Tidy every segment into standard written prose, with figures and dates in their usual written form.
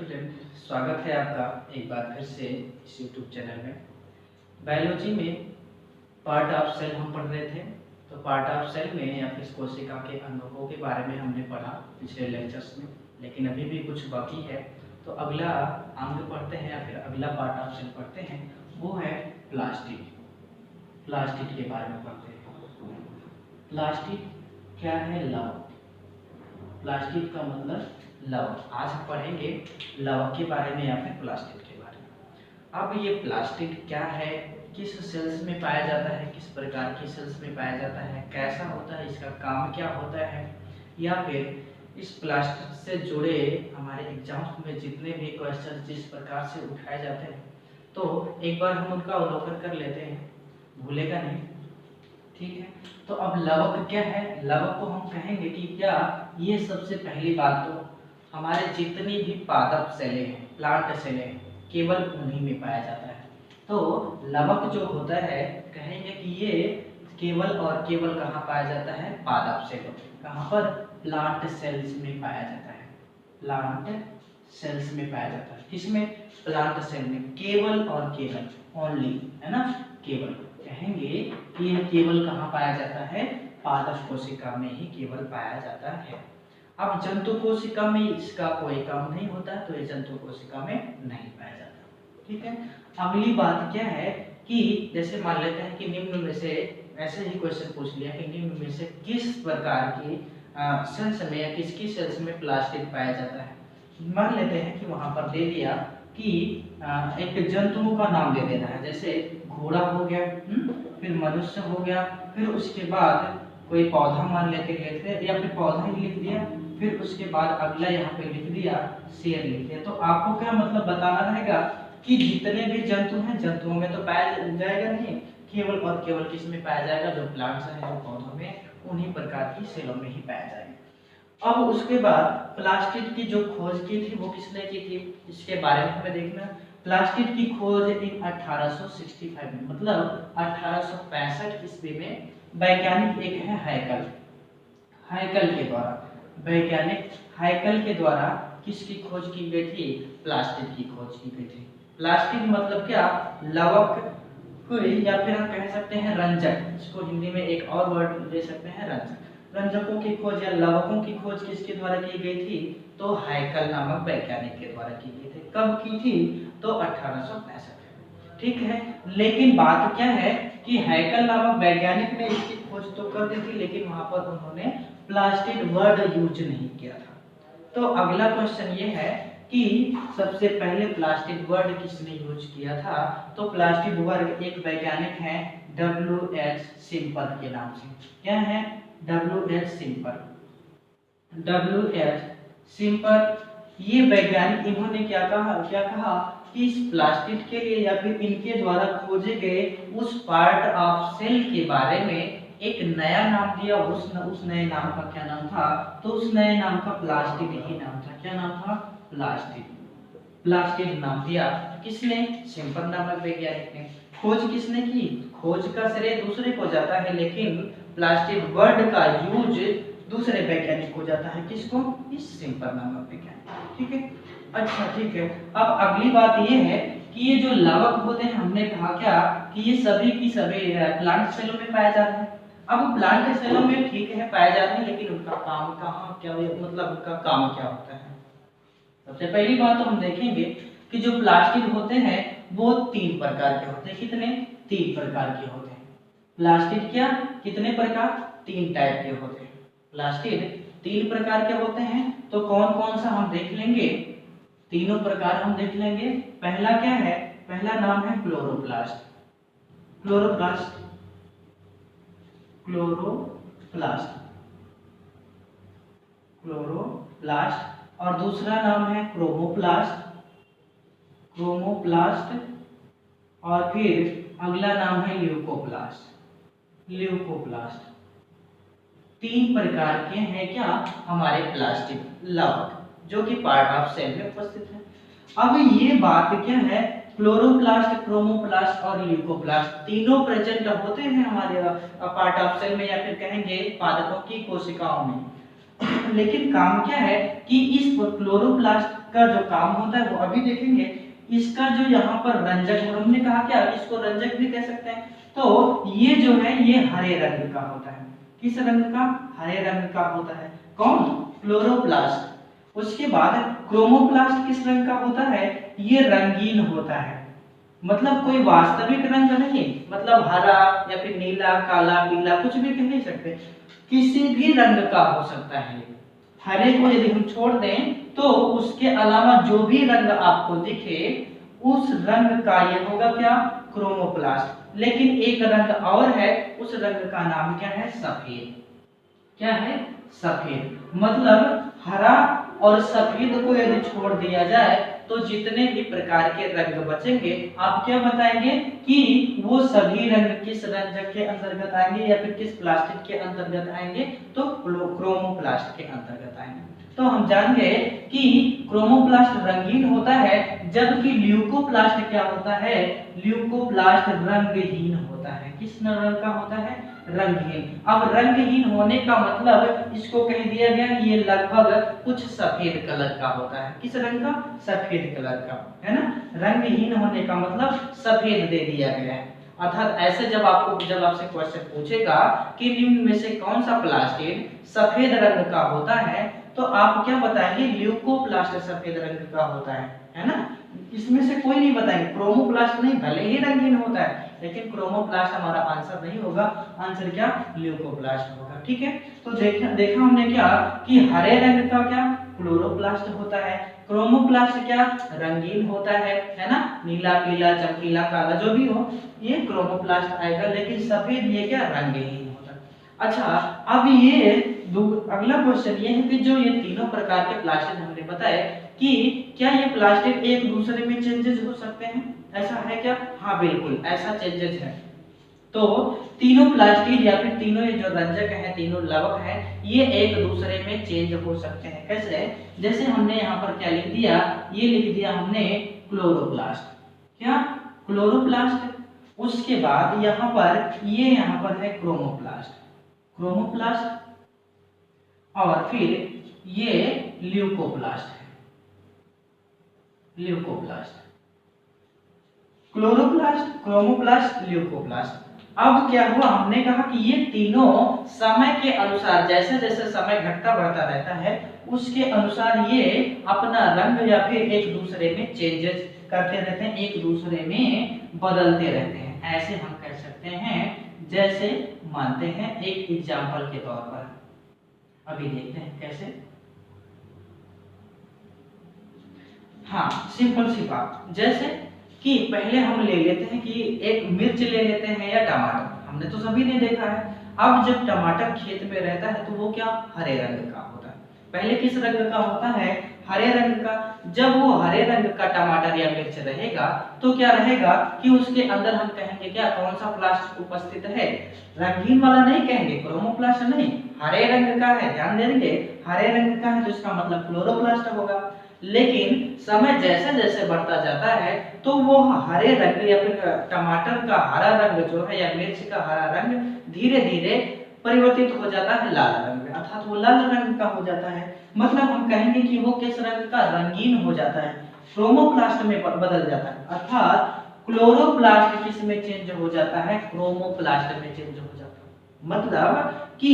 Student, स्वागत है आपका एक बार फिर से इस यूट्यूब चैनल में। बायोलॉजी में पार्ट ऑफ सेल हम पढ़ रहे थे। तो पार्ट ऑफ सेल में या फिर कोशिका के अंगों के बारे में हमने पढ़ा पिछले लेक्चर्स में, लेकिन अभी भी कुछ बाकी है। तो अगला अंग पढ़ते हैं या फिर अगला पार्ट ऑफ सेल पढ़ते हैं, वो है प्लास्टिड। प्लास्टिड के बारे में पढ़ते हैं। प्लास्टिड क्या है? लवक। प्लास्टिड का मतलब लवक। आज हम पढ़ेंगे लवक के बारे में या फिर प्लास्टिड के बारे में। अब ये प्लास्टिड क्या है, किस सेल्स में पाया जाता है, किस प्रकार की सेल्स में पाया जाता है, कैसा होता है, इसका काम क्या होता है, या फिर इस प्लास्टिड से जुड़े हमारे एग्जाम्स में जितने भी क्वेश्चन जिस प्रकार से उठाए जाते हैं, तो एक बार हम उनका अवलोकन कर लेते हैं, भूलेगा नहीं। ठीक है, तो अब लवक क्या है? लवक को हम कहेंगे कि क्या ये सबसे पहली बात तो हमारे जितनी भी पादप सेलें हैं, प्लांट सेलें हैं, केवल उन्हीं में पाया जाता है। तो लवक जो होता है, कहेंगे कि ये केवल और केवल कहाँ पाया जाता है? पादप सेलों में। कहाँ पर? प्लांट सेल्स में पाया जाता है। प्लांट सेल्स में पाया जाता है। किसमें? प्लांट सेल में। केवल और केवल, ओनली, है ना, केवल। कहेंगे कि यह केवल कहाँ पाया जाता है? पादप कोशिका में ही केवल पाया जाता है। अब जंतु कोशिका में इसका कोई काम नहीं होता, तो ये जंतु कोशिका में नहीं पाया जाता। ठीक है, अगली बात क्या है कि जैसे मान लेते हैं कि निम्न में से, ऐसे ही क्वेश्चन पूछ लिया कि निम्न में से किस प्रकार की सेल्स में या किसकी सेल्स में प्लास्टिड पाया जाता है। मान लेते हैं कि वहां पर दे दिया कि एक जंतुओं का नाम दे देना है, जैसे घोड़ा हो गया, फिर मनुष्य हो गया, फिर उसके बाद कोई पौधा मान लेते या फिर पौधा ही लिख दिया, फिर उसके बाद अगला यहाँ पे लिख दिया शेर लिख दिया। तो आपको क्या मतलब बताना रहेगा कि जितने भी जंतु हैं, जंतुओं में तो पाया जाएगा नहीं, केवल और केवल किस में पाया जाएगा? जो प्लांट्स हैं, जो पौधों में, उन्हीं प्रकार की सेलों में ही पाया जाएगा। अब उसके बाद प्लास्टिड की जो खोज की थी वो किसने की थी, इसके बारे में हमें देखना। प्लास्टिड की खोज इन 1865 में, मतलब 1865 ईस्वी में वैज्ञानिक एक है हैकल। हैकल के द्वारा, वैज्ञानिक हैकल के द्वारा किसकी खोज की गई थी? प्लास्टिड की खोज की गई थी। प्लास्टिड मतलब क्या? लवक, या फिर हम कह सकते हैं रंजक। इसको हिंदी में एक और वर्ड दे सकते हैं, रंजक। रंजकों की खोज या लवकों की खोज किसके द्वारा की गई थी? तो हैकल नामक वैज्ञानिक के द्वारा की गई थी। कब की थी? तो 1865। ठीक है, लेकिन बात क्या है कि हैकल नामक वैज्ञानिक ने इसकी खोज तो कर दी थी, लेकिन वहां पर उन्होंने प्लास्टिड वर्ड यूज नहीं किया था। तो अगला क्वेश्चन ये है कि सबसे पहले प्लास्टिड वर्ड किसने यूज किया था? तो प्लास्टिड वर्ड एक वैज्ञानिक है W.H. सिम्पल के नाम से। क्या है? W.H. सिम्पल। W.H. सिम्पल, ये वैज्ञानिक, इन्होंने क्या कहा कि इस प्लास्टिड के लिए या फिर इनके द्वारा खोजे गए उस पार्ट ऑफ सेल के बारे में एक नया नाम दिया। उस नए नाम का क्या नाम था? तो उस नए नाम का प्लास्टिड ही नाम था। क्या नाम था? प्लास्टिड। प्लास्टिड नाम दिया किसने? सिम्पल नामक वैज्ञानिक ने। खोज किसने की? खोज का श्रेय दूसरे को जाता है, लेकिन प्लास्टिड वर्ड का यूज दूसरे वैज्ञानिक को जाता है। किसको? इस सिम्पल नामक वैज्ञानिक। ठीक है, अच्छा ठीक है। अब अगली बात ये है कि ये जो लवक होते हैं, हमने कहा क्या कि ये सभी की सभी प्लांट सेलों में पाए जाते हैं। अब प्लांट सेलों में ठीक है पाए जाते हैं, लेकिन उनका काम कहाँ, क्या मतलब उनका काम क्या होता है? सबसे पहली बात तो हम देखेंगे कि जो प्लास्टिड होते हैं वो 3 प्रकार के होते हैं। कितने? 3 प्रकार के होते हैं। प्लास्टिड क्या? कितने प्रकार? 3 टाइप के होते हैं। प्लास्टिड 3 प्रकार के होते हैं। तो कौन कौन सा हम देख लेंगे? तीनों प्रकार हम देख लेंगे। पहला क्या है? पहला नाम है क्लोरोप्लास्ट। Chloroplast, chloroplast, chloroplast. और दूसरा नाम है क्रोमोप्लास्ट, क्रोमोप्लास्ट। और फिर अगला नाम है ल्यूकोप्लास्ट, ल्यूकोप्लास्ट। 3 प्रकार के हैं क्या? हमारे प्लास्टिड लवक, जो कि पार्ट ऑफ सेल में उपस्थित है। अब ये बात क्या है, क्लोरोप्लास्ट, क्रोमोप्लास्ट और ल्यूकोप्लास्ट तीनों प्रेजेंट होते हैं हमारे पार्ट ऑफ सेल में, या फिर कहेंगे पादपों की कोशिकाओं में। लेकिन काम क्या है कि इस क्लोरोप्लास्ट का जो काम होता है वो अभी देखेंगे। इसका जो यहाँ पर रंजक, हमने कहा क्या इसको रंजक भी कह सकते हैं। तो ये जो है ये हरे रंग का होता है। किस रंग का? हरे रंग का होता है। कौन? क्लोरोप्लास्ट। उसके बाद क्रोमोप्लास्ट किस रंग का होता है? ये रंगीन होता है। मतलब कोई वास्तविक रंग नहीं, मतलब हरा या फिर नीला, काला, पीला कुछ भी कह नहीं सकते, किसी भी रंग का हो सकता है। हरे को यदि हम छोड़ दें तो उसके अलावा जो भी रंग आपको दिखे उस रंग का ये होगा क्या? क्रोमोप्लास्ट। लेकिन एक रंग और है, उस रंग का नाम क्या है? सफेद। क्या है? सफेद। मतलब हरा और सफेद को यदि छोड़ दिया जाए तो जितने भी प्रकार के रंग बचेंगे आप क्या बताएंगे कि वो सभी रंग किस रंजक के अंतर्गत आएंगे या फिर किस प्लास्टिक के अंतर्गत आएंगे? तो क्रोमोप्लास्ट के अंतर्गत आएंगे। तो हम जान गए कि क्रोमोप्लास्ट रंगीन होता है, जबकि ल्यूकोप्लास्ट क्या होता है? ल्यूकोप्लास्ट रंगहीन होता है। किस रंग का होता है? रंगहीन। अब रंगहीन होने का मतलब इसको कह दिया गया कि ये लगभग कुछ सफेद कलर का होता है। किस रंग का? सफेद कलर का, है ना। रंगहीन होने का मतलब सफेद दे दिया गया है। अर्थात ऐसे जब आपसे क्वेश्चन पूछेगा कि निम्न में से कौन सा प्लास्टिड सफेद रंग का होता है, तो आप क्या बताएंगे? ल्यूकोप्लास्ट सफेद रंग का होता है ना। इसमें से कोई नहीं बताएंगे। क्रोमोप्लास्ट नहीं, भले ही रंगीन होता है लेकिन क्रोमोप्लास्ट हमारा आंसर नहीं होगा। आंसर क्या? ल्यूकोप्लास्ट होगा। ठीक है, तो देखा हमने क्या कि हरे रंग का क्या? क्लोरोप्लास्ट होता है। क्रोमोप्लास्ट क्या? रंगीन होता है ना। नीला, पीला, चमकीला, काला जो भी हो ये क्रोमोप्लास्ट आएगा। लेकिन सफेद ये क्या? रंगहीन होता है। अच्छा, अब ये अगला क्वेश्चन ये है कि जो ये तीनों प्रकार के प्लास्टिक हमने बताए कि क्या ये प्लास्टिक एक दूसरे में चेंजेस हो सकते हैं? ऐसा है क्या? हाँ बिल्कुल, ऐसा चेंजेस है। तो तीनों प्लास्टिक या फिर तीनों ये जो रंजक हैं, तीनों लवक हैं, ये एक दूसरे में चेंज हो सकते हैं। कैसे? जैसे हमने यहाँ पर क्या लिख दिया? ये लिख दिया हमने क्लोरोप्लास्ट। क्या? क्लोरोप्लास्ट। उसके बाद यहाँ पर है क्रोमोप्लास्ट। क्रोमोप्लास्ट और फिर ये ल्यूकोप्लास्ट है। Leucoplast, chloroplast, chromoplast, leucoplast. अब क्या हुआ? हमने कहा कि ये तीनों समय के अनुसार, जैसे जैसे समय घटता बढ़ता रहता है उसके अनुसार ये अपना रंग या फिर एक दूसरे में चेंजेस करते रहते हैं, एक दूसरे में बदलते रहते हैं। ऐसे हम कह सकते हैं। जैसे मानते हैं एक एग्जाम्पल के तौर पर, अभी देखते हैं कैसे। हाँ, सिंपल सी बात, जैसे कि पहले हम ले लेते हैं कि एक मिर्च ले लेते हैं या टमाटर। हमने तो सभी ने देखा है। अब जब टमाटर खेत में रहता है तो वो क्या? हरे रंग का होता है। पहले किस रंग का होता है? हरे रंग का। जब वो हरे रंग का टमाटर या मिर्च रहेगा तो क्या रहेगा कि उसके अंदर हम कहेंगे क्या? कौन सा प्लास्ट उपस्थित है? रंगीन वाला नहीं कहेंगे, क्रोमोप्लास्ट नहीं, हरे रंग का है। ध्यान देंगे, हरे रंग का है तो इसका मतलब क्लोरोप्लास्ट होगा। लेकिन समय जैसे जैसे बढ़ता जाता है तो वो हरे रंग या फिर टमाटर का हरा रंग जो है या मिर्च का हरा रंग धीरे धीरे परिवर्तित हो जाता है लाल रंग में, अर्थात वो लाल रंग का हो जाता है। मतलब हम कहेंगे कि वो किस रंग का? रंगीन हो जाता है, क्रोमोप्लास्ट में बदल जाता है। अर्थात क्लोरोप्लास्ट किस में चेंज हो जाता है? क्रोमोप्लास्ट में चेंज हो जाता है। मतलब कि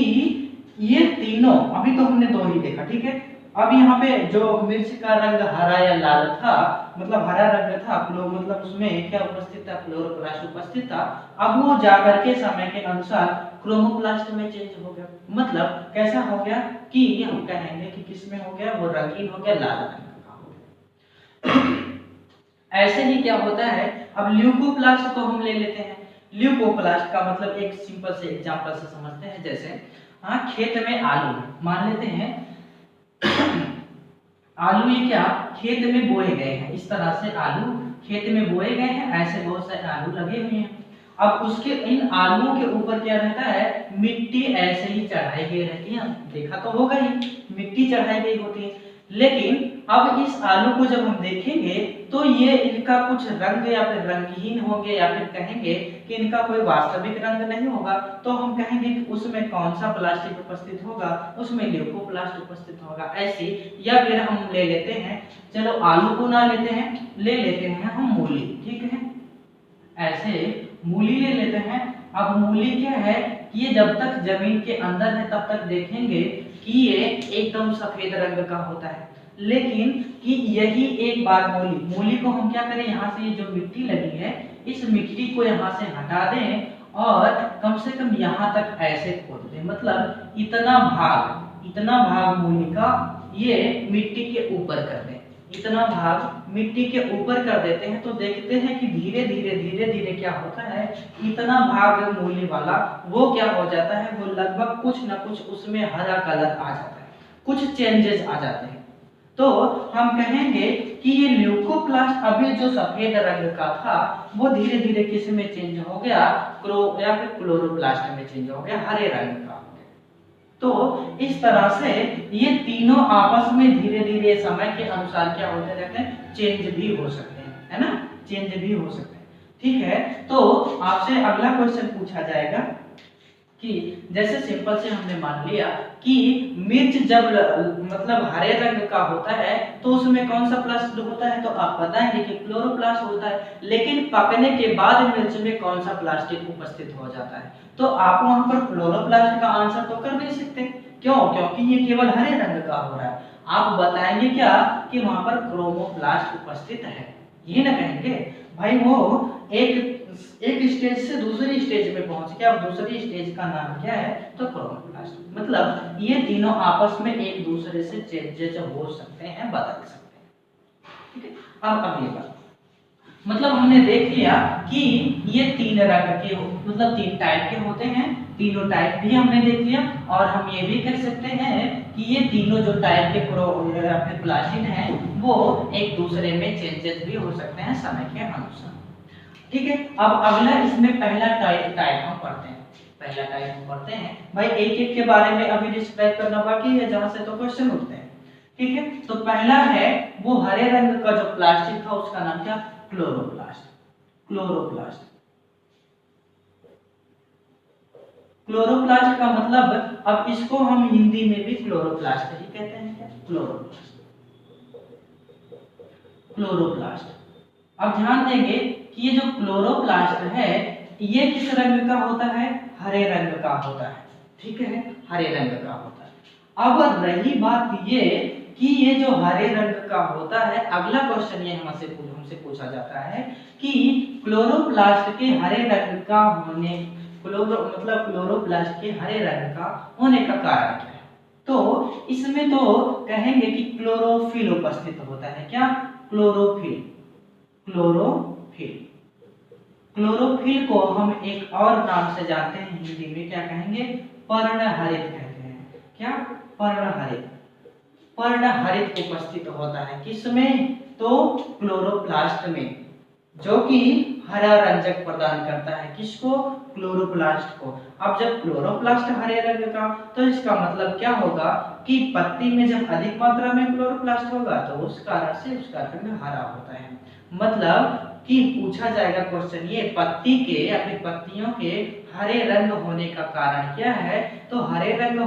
ये तीनों, अभी तो हमने दो ही देखा, ठीक है। अब यहाँ पे जो मिर्च का रंग हरा या लाल था, मतलब हरा रंग था, मतलब उसमें क्या उपस्थित था? क्लोरोप्लास्ट उपस्थित था। अब वो जाकर के समय के अनुसार क्रोमोप्लास्ट में चेंज हो गया। मतलब कैसा हो गया कि हम कहेंगे कि किसमें हो गया? वो रंगीन हो गया, लाल रंग का हो गया। ऐसे ही क्या होता है? अब ल्यूकोप्लास्ट को हम ले लेते हैं। ल्यूकोप्लास्ट का मतलब एक सिंपल से एग्जांपल से समझते हैं। जैसे खेत में आलू मान लेते हैं। आलू ये क्या? खेत में बोए गए हैं। इस तरह से आलू खेत में बोए गए हैं, ऐसे बहुत सारे आलू लगे हुए हैं। अब उसके इन आलुओं के ऊपर क्या रहता है? मिट्टी ऐसे ही चढ़ाई गई रहती है। देखा तो होगा ही, मिट्टी चढ़ाई गई होती है। लेकिन अब इस आलू को जब हम देखेंगे तो ये इनका कुछ रंग या फिर रंगहीन होंगे या फिर कहेंगे कि इनका कोई वास्तविक रंग नहीं होगा, तो हम कहेंगे कि उसमें कौन सा प्लास्टिक उपस्थित होगा, उसमें ल्यूकोप्लास्ट उपस्थित होगा ऐसी। या फिर हम ले लेते हैं, चलो आलू को ना लेते हैं, ले लेते हैं हम मूली, ठीक है, ऐसे मूली ले लेते हैं। अब मूली क्या है कि ये जब तक जमीन के अंदर है तब तक देखेंगे कि ये एकदम सफेद रंग का होता है, लेकिन कि यही एक बार मूली को हम क्या करें, यहाँ से ये जो मिट्टी लगी है इस मिट्टी को यहाँ से हटा दें और कम से कम यहाँ तक ऐसे खोद दें, मतलब इतना भाग मूली का ये मिट्टी के ऊपर कर दें, इतना भाग मिट्टी के ऊपर कर देते हैं। तो देखते हैं कि धीरे धीरे क्या होता है, इतना भाग मूली वाला वो क्या हो जाता है, वो लगभग कुछ ना कुछ उसमें हरा कलर आ जाता है, कुछ चेंजेस आ जाते हैं। तो हम कहेंगे कि ये ल्यूकोप्लास्ट अभी जो सफेद रंग का था वो धीरे धीरे किस में चेंज हो गया, या फिर क्लोरोप्लास्ट में चेंज हो गया, हरे रंग का। तो इस तरह से ये तीनों आपस में धीरे धीरे समय के अनुसार क्या होते रहते हैं, चेंज भी हो सकते हैं, है ना, चेंज भी हो सकते हैं। ठीक है, तो आपसे अगला क्वेश्चन पूछा जाएगा कि जैसे सिंपल से हमने मान लिया कि मिर्च जब मतलब हरे रंग का होता है तो उसमें कौन सा प्लास्ट होता है, तो आप बताएंगे कि क्लोरोप्लास्ट होता है, लेकिन पकने के बाद मिर्च में कौन सा प्लास्टिक उपस्थित हो जाता है, तो आप वहां पर क्लोरोप्लास्ट का आंसर तो कर नहीं सकते, क्यों, क्योंकि ये केवल हरे रंग का हो रहा है। आप बताएंगे क्या कि वहां पर क्रोमोप्लास्ट उपस्थित है, ये ना कहेंगे भाई वो एक स्टेज से दूसरी स्टेज पे पहुंच गया, अब दूसरी स्टेज का नाम क्या है, तो क्रोमोप्लास्ट। मतलब ये तीनों आपस में एक दूसरे से चेंजेस हो सकते हैं, बदल सकते हैं। ठीक है, अब अगली बात, मतलब हमने देख लिया कि ये तीन रंग के मतलब तीन टाइप के होते हैं, तीनों टाइप भी हमने देख लिया, और हम ये भी कह सकते हैं कि ये तीनों जो टाइप के प्लास्टिक हैं वो एक दूसरे में चेंजेस भी हो सकते हैं समय के अनुसार। ठीक है, अब अगला इसमें पहला टाइप हम पढ़ते हैं, पहला टाइप हम पढ़ते हैं भाई, एक एक के बारे में अभी डिस्क्राइब करना बाकी है जहां से तो क्वेश्चन उठते हैं। ठीक है, तो पहला है वो हरे रंग का जो प्लास्टिक था उसका नाम क्या, क्लोरोप्लास्ट। क्लोरोप्लास्ट का मतलब अब इसको हम हिंदी में भी क्लोरोप्लास्ट ही कहते हैं, क्या, क्लोरोप्लास्ट। अब ध्यान देंगे कि ये जो क्लोरोप्लास्ट है ये किस रंग का होता है, हरे रंग का होता है। ठीक है, हरे रंग का होता है। अब रही बात ये कि ये जो हरे रंग का होता है, अगला क्वेश्चन ये हमसे पूछा जाता है कि क्लोरोप्लास्ट के हरे रंग का होने, क्लोरोप्लास्ट के हरे रंग का होने का कारण क्या है, तो इसमें तो कहेंगे कि क्लोरोफिल उपस्थित होता है, क्या, क्लोरोफिल क्लोरोफिल को हम एक और नाम से जानते हैं, हिंदी में क्या कहेंगे, पर्णहरित कहते हैं, क्या, पर्णहरित उपस्थित होता है, किसमें, तो क्लोरोप्लास्ट में, जो कि हरा रंजक प्रदान करता है, किसको, क्लोरोप्लास्ट को। अब जब क्लोरोप्लास्ट हरे रंग का, तो इसका मतलब क्या होगा कि पत्ती में जब अधिक मात्रा में क्लोरोप्लास्ट होगा तो उस कारण से उसका रंग हरा होता है। मतलब कि पूछा जाएगा क्वेश्चन ये, पत्ती के या फिर पत्तियों के हरे रंग होने का कारण क्या है, तो हरे रंग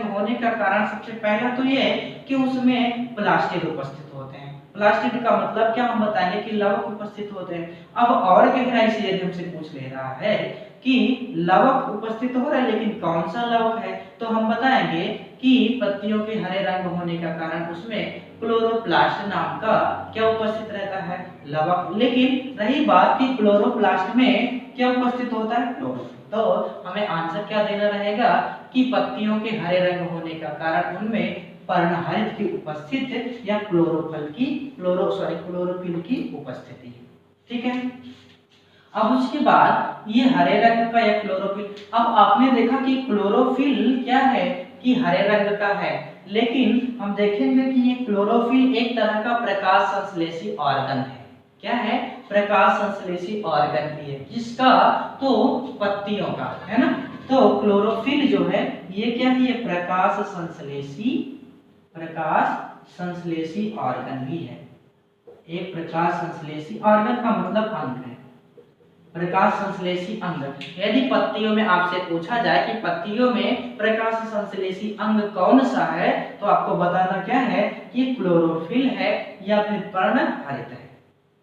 होने का कारण सबसे पहला तो ये है कि उसमें प्लास्टिड उपस्थित होते हैं। प्लास्टिड का मतलब क्या, हम बताएंगे कि लवक उपस्थित होते हैं। अब और गहराई से यदि हमसे पूछ ले रहा है कि लवक उपस्थित हो रहा है लेकिन कौन सा लवक है, तो हम बताएंगे कि पत्तियों के हरे रंग होने का कारण उसमें क्लोरोप्लास्ट नाम का क्या उपस्थित रहता है, लवक। लेकिन रही बात कि क्लोरोप्लास्ट में क्या उपस्थित होता है, क्लोरोफिल, तो हमें आंसर क्या देना रहेगा कि पत्तियों के हरे रंग होने का कारण उनमें पर्णहरित की उपस्थिति या क्लोरोफिल की उपस्थिति है। ठीक है, अब उसके बाद ये हरे रंग का या क्लोरोफिल, अब आपने देखा कि क्लोरोफिल क्या है कि हरे रंग का है, लेकिन हम देखेंगे कि ये क्लोरोफिल एक तरह का प्रकाश संश्लेषी ऑर्गन है, क्या है, प्रकाश संश्लेषी ऑर्गन भी है, किसका, तो पत्तियों का, है ना। तो क्लोरोफिल जो है ये क्या है, ये प्रकाश संश्लेषी प्रकाश संश्लेषी ऑर्गन भी है। एक प्रकाश संश्लेषी ऑर्गन का मतलब अंग है, प्रकाश संश्लेषी अंग। यदि पत्तियों में आपसे पूछा जाए कि पत्तियों में प्रकाश संश्लेषी अंग कौन सा है, तो आपको बताना क्या है कि क्लोरोफिल है या फिर पर्णहरित है।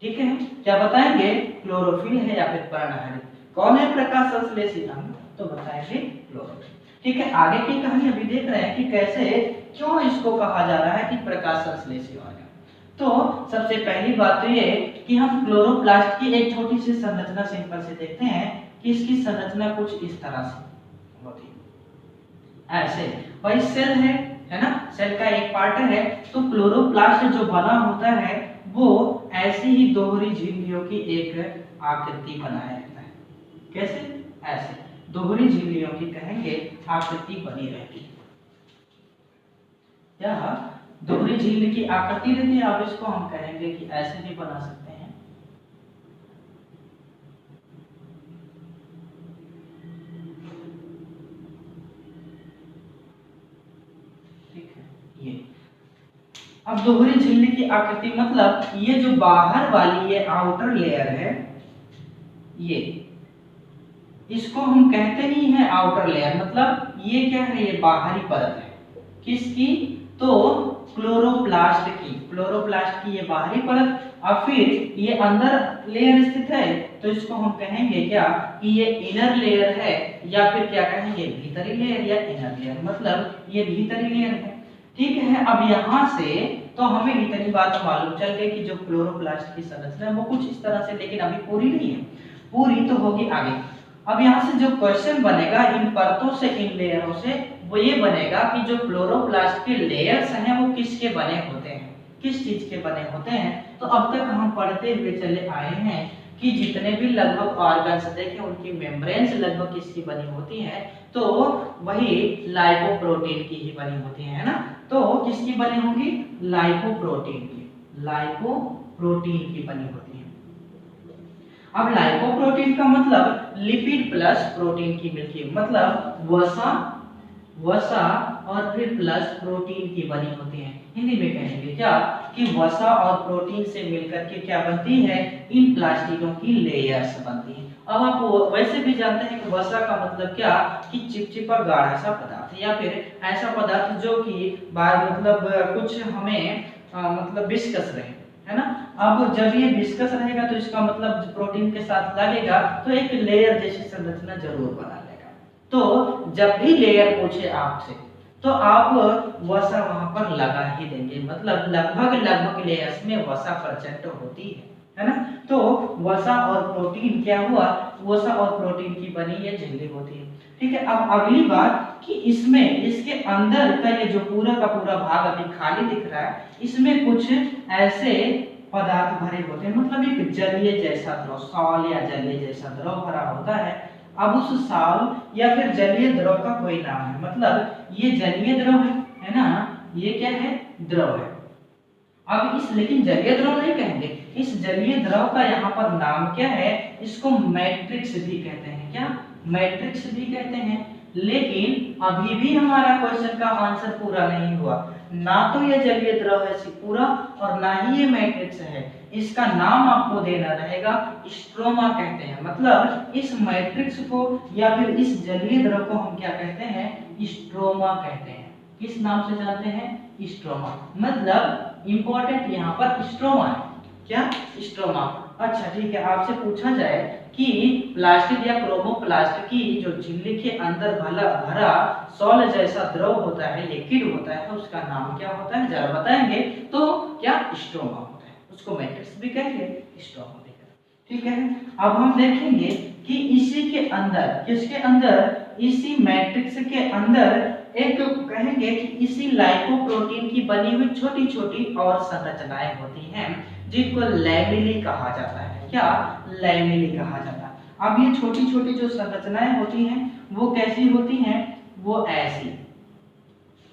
ठीक है, क्या बताएंगे? क्लोरोफिल है या फिर पर्णहरित। कौन है प्रकाश संश्लेषी अंग? तो बताएंगे क्लोरोफिल। ठीक है, आगे की कहानी अभी देख रहे हैं कि कैसे, क्यों इसको कहा जा रहा है कि प्रकाश संश्लेषी ऑर्गन। तो सबसे पहली बात तो ये कि हम क्लोरोप्लास्ट की एक छोटी सी संरचना सिंपल से देखते हैं कि इसकी संरचना कुछ इस तरह से होती है, ऐसे। वही सेल है ना, सेल का एक पार्ट है। तो क्लोरोप्लास्ट जो बना होता है वो ऐसी ही दोहरी झिल्लियों की एक आकृति बनाया रहता है। कैसे? ऐसे दोहरी झिल्लियों की कहेंगे आकृति बनी रहती है, या दोहरी झिल्ली की आकृति रहती है। अब इसको हम कहेंगे कि ऐसे भी बना सकते हैं। ठीक है, ये अब दोहरी झिल्ली की आकृति मतलब ये जो बाहर वाली ये आउटर लेयर है, ये इसको हम कहते नहीं है आउटर लेयर, मतलब ये क्या है? ये बाहरी परत है। किसकी? तो क्लोरोप्लास्ट की। क्लोरोप्लास्ट की ये बाहरी परत, और फिर ये अंदर लेयर स्थित है, तो इसको हम कहेंगे क्या कि ये इनर लेयर है, या फिर क्या कहेंगे? भीतरी लेयर या इनर लेयर, मतलब ये भीतरी लेयर है। ठीक है, अब यहाँ से तो हमें इतनी बात मालूम चल गई कि जो क्लोरोप्लास्ट की संरचना है वो कुछ इस तरह से, लेकिन अभी पूरी नहीं है, पूरी तो होगी आगे। अब यहाँ से जो क्वेश्चन बनेगा इन परतों से, इन लेयरों से, वो ये बनेगा कि जो क्लोरोप्लास्ट के लेयर्स हैं वो किसके बने होते हैं, किस चीज के बने होते हैं। तो अब तक हम पढ़ते हुए चले आए हैं कि जितने भी लगभग ऑर्गन्स देखे उनकी मेम्ब्रेन्स लगभग किसकी बनी होती हैं, तो वही लाइपोप्रोटीन की ही बनी होती है ना। तो किसकी बनी होंगी? लाइपोप्रोटीन की, लाइपोप्रोटीन की बनी होती है। अब लाइपोप्रोटीन का मतलब लिपिड प्लस प्रोटीन की मिलती, मतलब वसा और फिर प्लस प्रोटीन की बनी होती है। हिंदी में कहेंगे क्या कि वसा और प्रोटीन से मिलकर के क्या बनती है? इन प्लास्टिकों की लेयर्स बनती हैं। अब आप वैसे भी जानते हैं कि वसा का मतलब क्या कि चिपचिपा गाढ़ा सा पदार्थ, या फिर ऐसा पदार्थ जो कि मतलब कुछ हमें मतलब विस्कस रहे, है ना। अब जब ये विस्कस रहेगा तो इसका मतलब प्रोटीन के साथ लगेगा तो एक लेयर जैसी संरचना जरूर बना लेगा। तो जब भी लेयर पूछे आपसे तो आप वसा वहां पर लगा ही देंगे, मतलब लगभग लेयर्स में वसा प्रेजेंट होती है ना। तो वसा और प्रोटीन क्या हुआ? वसा और प्रोटीन की बनी ये झिल्ली होती है। ठीक है, अब अगली बात कि इसमें, इसके अंदर का ये जो पूरा का पूरा भाग अभी खाली दिख रहा है, इसमें कुछ ऐसे पदार्थ भरे होते हैं, मतलब एक जलीय जैसा द्रव, सॉल या जलीय जैसा द्रव भरा होता है। अब उस सॉल या फिर जलीय द्रव का कोई नाम है, मतलब ये जलीय द्रव है ना, ये क्या है? द्रव है। अब इस, लेकिन जलीय द्रव नहीं कहेंगे, इस जलीय द्रव का यहाँ पर नाम क्या है? इसको मैट्रिक्स भी कहते हैं। क्या? मैट्रिक्स भी कहते हैं। लेकिन अभी भी हमारा क्वेश्चन का आंसर पूरा नहीं हुआ, ना तो ये जलीय द्रव है पूरा और ना ही ये मैट्रिक्स है। इसका नाम आपको देना रहेगा स्ट्रोमा कहते हैं, मतलब इस मैट्रिक्स को या फिर इस जलीय द्रव को हम क्या कहते हैं? स्ट्रोमा कहते हैं। किस नाम से जानते हैं? स्ट्रोमा। मतलब इंपॉर्टेंट यहाँ पर स्ट्रोमा है। क्या? स्ट्रोमा। अच्छा ठीक है, आपसे पूछा जाए कि प्लास्टिक या क्रोमोप्लास्ट की जो झिल्ली के अंदर भरा सॉल जैसा द्रव होता है, लिक्विड होता है, उसका नाम क्या होता है? जरा बताएंगे तो क्या? स्ट्रोमा होता है। उसको मैट्रिक्स भी कहेंगे, स्ट्रोमा भी कहेंगे। ठीक है, अब हम देखेंगे कि इसी के अंदर, किसके अंदर? इसी मैट्रिक्स के अंदर एक कहेंगे कि इसी लाइपोप्रोटीन की बनी हुई छोटी छोटी और संरचनाएं होती हैं जिनको लैमेली कहा जाता है। क्या? लैमेली कहा जाता है। अब ये छोटी छोटी जो संरचनाएं होती हैं वो कैसी होती हैं? वो ऐसी,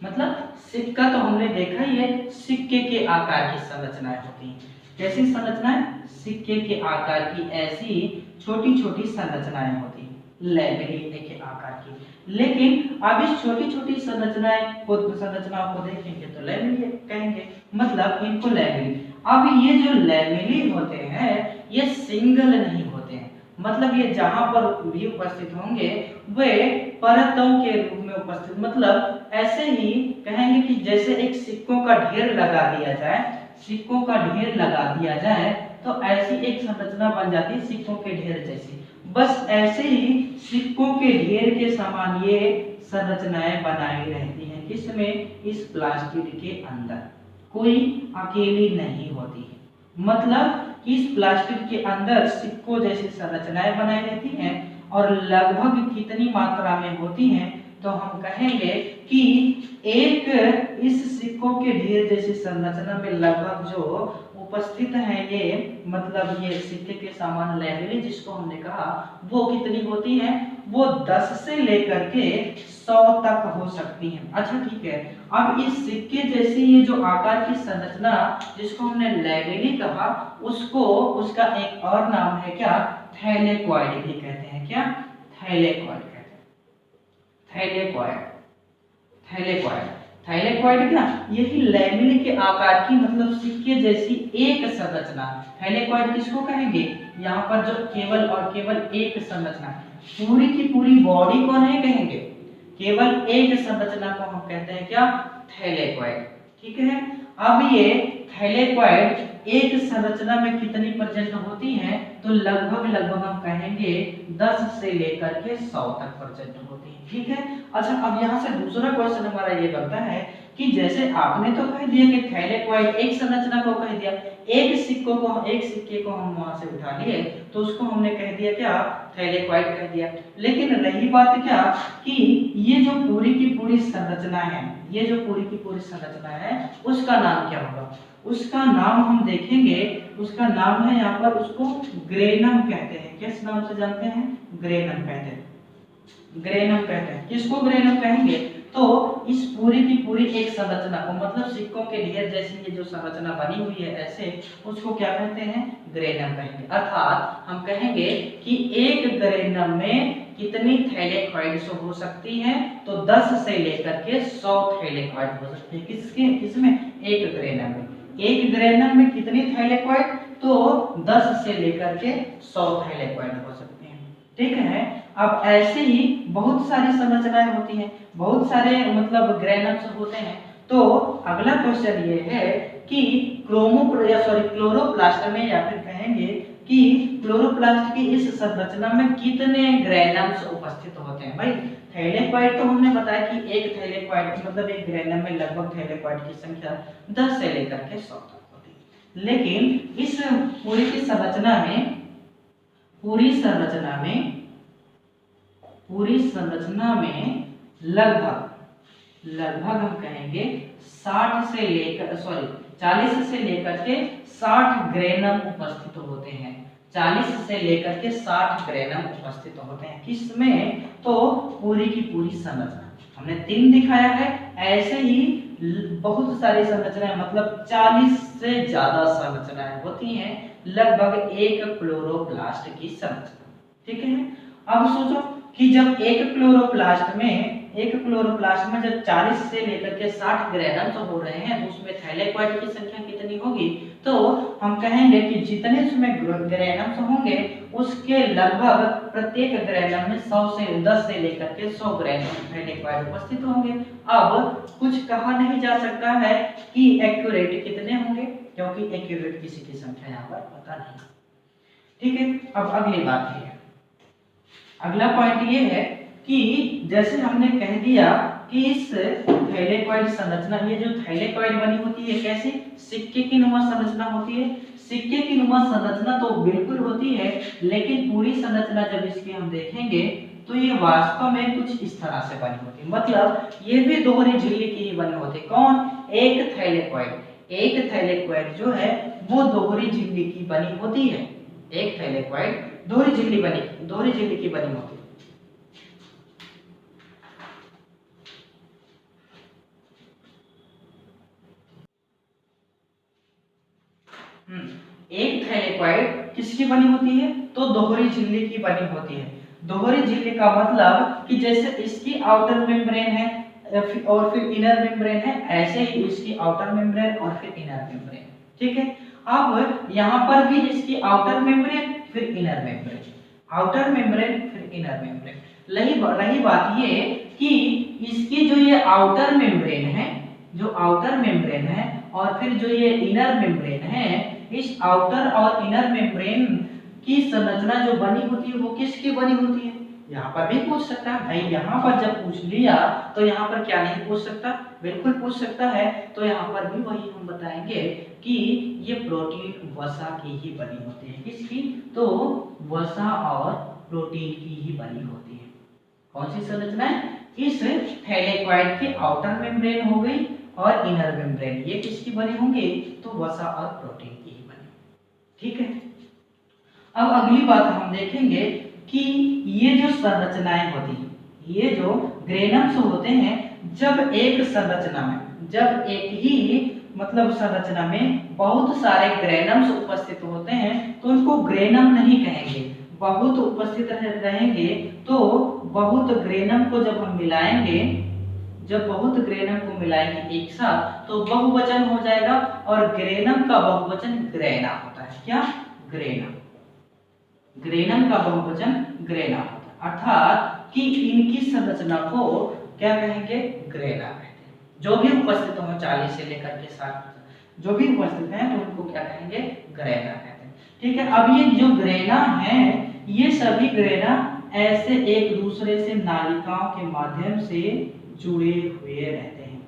मतलब सिक्का तो हमने देखा ही है, सिक्के के आकार की संरचनाएं होती हैं। कैसी संरचनाएं? सिक्के के आकार की ऐसी छोटी छोटी संरचनाएं होती हैं, लैमेली के आकार की। लेकिन अब इस छोटी छोटी संरचनाओं को देखेंगे तो लैमेली कहेंगे, मतलब इनको लैमेली। अब ये जो लैमेली होते हैं ये सिंगल नहीं होते हैं, मतलब ये जहां पर भी उपस्थित होंगे वे परतों के रूप में उपस्थित, मतलब ऐसे ही कहेंगे कि जैसे एक सिक्कों का ढेर लगा दिया जाए, सिक्कों का ढेर लगा दिया जाए तो ऐसी एक संरचना बन जाती है सिक्कों के ढेर जैसी। बस ऐसे ही सिक्कों के ढेर के समान ये संरचनाएं बनाई रहती हैं, किसमें, इस प्लास्टिड के अंदर, कोई अकेली नहीं होती है। मतलब इस प्लास्टिड के अंदर सिक्कों जैसी संरचनाएं बनाई रहती हैं और लगभग कितनी मात्रा में होती हैं, तो हम कहेंगे कि एक इस सिक्कों के ढेर जैसी संरचना में लगभग जो उपस्थित है ये, मतलब ये सिक्के के समान लैमेली जिसको हमने कहा, वो कितनी होती हैं, वो 10 से लेकर के 100 तक हो सकती हैं। अच्छा ठीक है, अब इस सिक्के जैसी ये जो आकार की संरचना जिसको हमने लैमेली कहा, उसको उसका एक और नाम है क्या, थैलेकॉइड भी कहते हैं। क्या, थैलेकॉइड कहते हैं, थैलेकॉइड, थैलेकॉइड, थैलेकॉइड क्या, यही लैमेली के आकार की, मतलब सिक्के जैसी एक संरचना, थैलेकॉइड किसको कहेंगे, यहाँ पर जो केवल और केवल एक संरचना, पूरी की पूरी बॉडी को नहीं कहेंगे, केवल एक संरचना को हम कहते हैं क्या, थैलेकॉइड। ठीक है, अब ये थैलेकॉइड एक संरचना में कितनी प्रेजेंट होती हैं, तो लगभग हम कहेंगे 10 से लेकर के 100 तक प्रेजेंट होती हैं। ठीक है, अच्छा अब यहाँ से दूसरा क्वेश्चन हमारा ये बनता है कि जैसे आपने तो कह दिया कि थैलेकॉइड एक संरचना को कह दिया, एक सिक्के को हम वहां से उठा लिए तो उसको हमने कह दिया क्या, थैलेकॉइड कह दिया। लेकिन रही बात क्या कि ये जो पूरी की पूरी संरचना है, ये जो पूरी की पूरी संरचना है उसका नाम क्या होगा, उसका नाम हम देखेंगे, उसका नाम है यहाँ पर, उसको ग्रेनम कहते हैं। किस नाम से जानते हैं, ग्रेनम कहते हैं, ग्रेनम कहते हैं। किसको ग्रेनम कहेंगे, तो इस पूरी की पूरी एक संरचना को, मतलब सिक्कों के ढेर जैसी ये जो संरचना बनी हुई है ऐसे, उसको क्या कहते हैं, ग्रेनम कहेंगे। अर्थात हम कहेंगे कि एक ग्रेनम में कितनी थैलेकॉइड्स हो सकती हैं, तो 10 से लेकर के 100 थैलेकॉइड हो सकती है। किसमें, एक ग्रेनम में। एक ग्रेनम में कितनी थैलेकॉइड, तो 10 से लेकर के 100 थैलेकॉइड हो सकती हैं। ठीक है, अब ऐसे ही बहुत सारी संरचनाएं होती हैं, बहुत सारे मतलब ग्रेनम्स होते हैं। तो अगला क्वेश्चन ये है कि क्लोरोप्लास्ट में, या फिर कहेंगे कि क्लोरोप्लास्ट की इस संरचना में कितने ग्रेनम्स उपस्थित होते हैं। भाई थैलेकॉइड तो हमने बताया कि एक थैलेकॉइड मतलब एक ग्रेनम में लगभग थैलेकॉइड की संख्या 10 से लेकर के 100 तक होती है। लेकिन इस पूरी की संरचना में, पूरी संरचना में लगभग हम कहेंगे 40 से लेकर के 60 ग्रेनम उपस्थित होते हैं। 40 से लेकर के 60 ग्रेनम उपस्थित होते हैं। किसमें, तो पूरी की पूरी संरचना। हमने 3 दिखाया है, ऐसे ही बहुत सारी संरचनाएं, मतलब 40 से ज्यादा संरचनाएं होती हैं लगभग एक क्लोरोप्लास्ट की संरचना। ठीक है, अब सोचो कि जब एक क्लोरोप्लास्ट में जब 40 से लेकर के 60 ग्रेनम्स हो रहे हैं तो उसमें थैलेकॉइड की संख्या कितनी होगी, तो हम कहेंगे कि जितने उसमें ग्रेनम्स होंगे उसके लगभग प्रत्येक ग्रेनम में 10 से लेकर के 100 ग्रेनम थैलेकॉइड उपस्थित होंगे। अब कुछ कहा नहीं जा सकता है कि एक्यूरेट कितने होंगे, क्योंकि एक्यूरेट किसी की संख्या यहाँ पर पता नहीं। ठीक है, अब अगली बात है, अगला पॉइंट ये है कि जैसे हमने कह दिया कि इस थैलेकॉइड संरचना, ये जो थैलेकॉइड बनी होती है कैसी, सिक्के की नुमा संरचना होती है। सिक्के की नुमा संरचना तो बिल्कुल होती है, लेकिन पूरी संरचना जब इसकी हम देखेंगे तो ये वास्तव में कुछ इस तरह से बनी होती है, मतलब ये भी दोहरी झिल्ली की ही बनी होती है। कौन, एक थैलेकॉइड जो है वो दोहरी झिल्ली की बनी होती है। एक थैलेकॉइड दोहरी झिल्ली की बनी होती है। एक थैलेकॉइड किसकी बनी होती है, तो दोहरी झिल्ली की बनी होती है। दोहरी झिल्ली का मतलब कि जैसे इसकी आउटर मेम्ब्रेन है और फिर इनर मेम्ब्रेन है, ऐसे ही इसकी आउटर मेम्ब्रेन और फिर इनर मेम्ब्रेन। ठीक है, अब यहाँ पर भी इसकी आउटर मेम्ब्रेन फिर इनर मेम्ब्रेन, आउटर मेम्ब्रेन फिर इनर मेम्ब्रेन। रही बात ये कि इसकी जो ये आउटर मेम्ब्रेन है, जो आउटर मेम्ब्रेन है और फिर जो ये इनर मेम्ब्रेन है, इस आउटर और इनर मेम्ब्रेन की संरचना जो बनी होती है वो किसकी बनी होती है? यहाँ पर भी पूछ सकता है भाई, यहाँ पर जब पूछ लिया तो यहाँ पर क्या नहीं पूछ सकता? बिल्कुल पूछ सकता है। तो यहाँ पर भी वही हम बताएंगे कि ये प्रोटीन वसा की ही बनी होती है। किसकी? तो वसा और प्रोटीन की ही बनी होती है। कौन सी संरचना है? इस थैलेकॉइड की आउटर मेम्ब्रेन हो गई और इनर मेम्ब्रेन, ये किसकी बनी होंगे? तो वसा और प्रोटीन की ही बनी। ठीक है, अब अगली बात हम देखेंगे कि ये जो संरचनाएं होती हैं, ये जो ग्रेनम्स होते हैं, जब एक संरचना में, जब एक ही मतलब संरचना में बहुत सारे ग्रेनम्स उपस्थित होते हैं तो उनको ग्रेनम नहीं कहेंगे, बहुत उपस्थित रहेंगे तो बहुत ग्रेनम को जब हम मिलाएंगे, जब बहुत ग्रेनम को मिलाएंगे एक साथ तो बहुवचन हो जाएगा और ग्रेनम का बहुवचन ग्रेना होता है। क्या? ग्रेना। ग्रेनम का बहुवचन ग्रेना होता है, अर्थात कि इनकी संरचना को क्या कहेंगे? ग्रेना कहते हैं। जो भी उपस्थित हो 40 से लेकर के 60 जो भी उपस्थित हैं तो उनको क्या कहेंगे? ग्रेना कहते हैं। ठीक है, अब ये जो ग्रेना है, ये सभी ग्रेना ऐसे एक दूसरे से नालिकाओं के माध्यम से जुड़े हुए रहते हैं।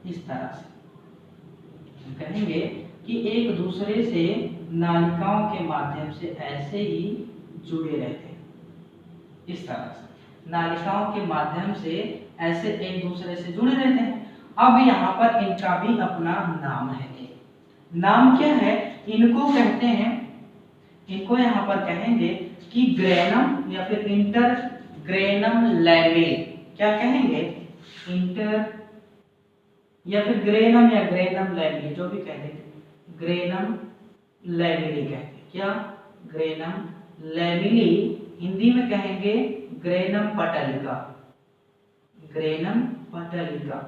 इस तरह से हम कहेंगे कि एक दूसरे से नालिकाओं के माध्यम से ऐसे ही जुड़े रहते हैं। इस तरह से नालिकाओं के माध्यम से ऐसे एक दूसरे से जुड़े रहते हैं। अब यहाँ पर इनका भी अपना नाम है। नाम क्या है? इनको कहते हैं, इनको यहाँ पर कहेंगे कि ग्रेनम या फिर इंटर ग्रेनम लैमेले। क्या कहेंगे? इंटर या फिर ग्रेनम या ग्रेनम लैमेले, जो भी कहते हैं, ग्रेनम लैमेले कहते हैं। क्या? ग्रेनम लैमेले। हिंदी में कहेंगे ग्रेनम पटलिका, ग्रेनम पटलिका,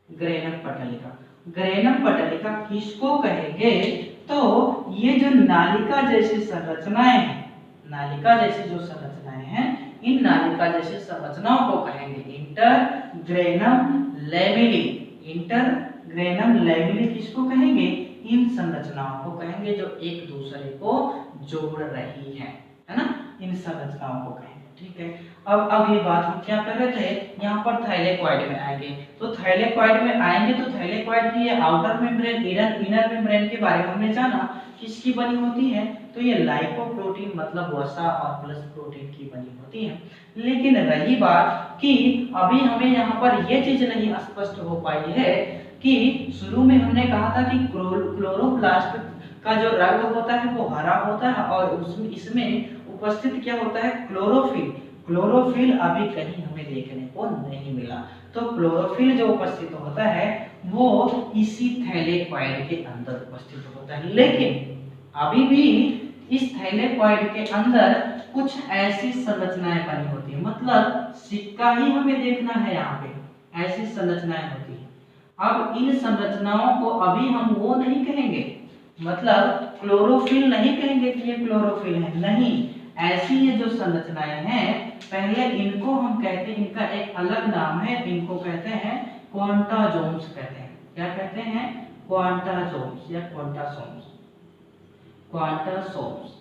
ग्रेनम पटलिका। ग्रेनम पटलिका किसको कहेंगे? तो ये जो नालिका जैसी संरचनाएं हैं, नालिका जैसी जो संरचनाएं हैं, इन नालिका जैसी संरचनाओं को कहेंगे इंटर ग्रेनम लैमेले। इंटर ग्रेनम लैमेले किसको कहेंगे? इन संरचनाओं को कहेंगे जो एक दूसरे को जोड़ रही है ना, इन संरचनाओं को कहेंगे। ठीक है, अब अगली बात हम क्या कर रहे थे, यहाँ पर थाइलेकॉइड में आएंगे। तो थाइलेकॉइड में आएंगे तो थाइलेकॉइड की ये आउटर मेम्ब्रेन, इनर मेम्ब्रेन के बारे में हमने जाना किसकी बनी होती है? तो ये लाइपोप्रोटीन मतलब वसा और प्लस प्रोटीन की बनी होती है। लेकिन रही बात कि अभी हमें यहाँ पर ये चीज नहीं स्पष्ट हो पाई है कि शुरू में हमने कहा था कि क्लोरोप्लास्ट का जो रंग होता है वो हरा होता है और उसमें इसमें उपस्थित क्या होता है? क्लोरोफिल। क्लोरोफिल अभी कहीं हमें देखने को नहीं मिला। तो क्लोरोफिल जो उपस्थित होता है वो इसी थैलेकॉइड के अंदर उपस्थित होता है। लेकिन अभी भी इस थैलेकॉइड के अंदर कुछ ऐसी संरचनाएं बनी होती है, मतलब सिक्का ही हमें देखना है, यहाँ पे ऐसी संरचनाएं होती है। अब इन संरचनाओं को अभी हम वो नहीं कहेंगे, मतलब क्लोरोफिल नहीं कहेंगे कि ये क्लोरोफिल है, नहीं। ऐसी ये जो संरचनाएं हैं, पहले इनको हम कहते हैं, इनका एक अलग नाम है, इनको कहते हैं क्वांटाजोम्स कहते हैं। क्या कहते हैं? क्वांटाजोम्स या क्वांटासोम्स, क्वांटासोम्स,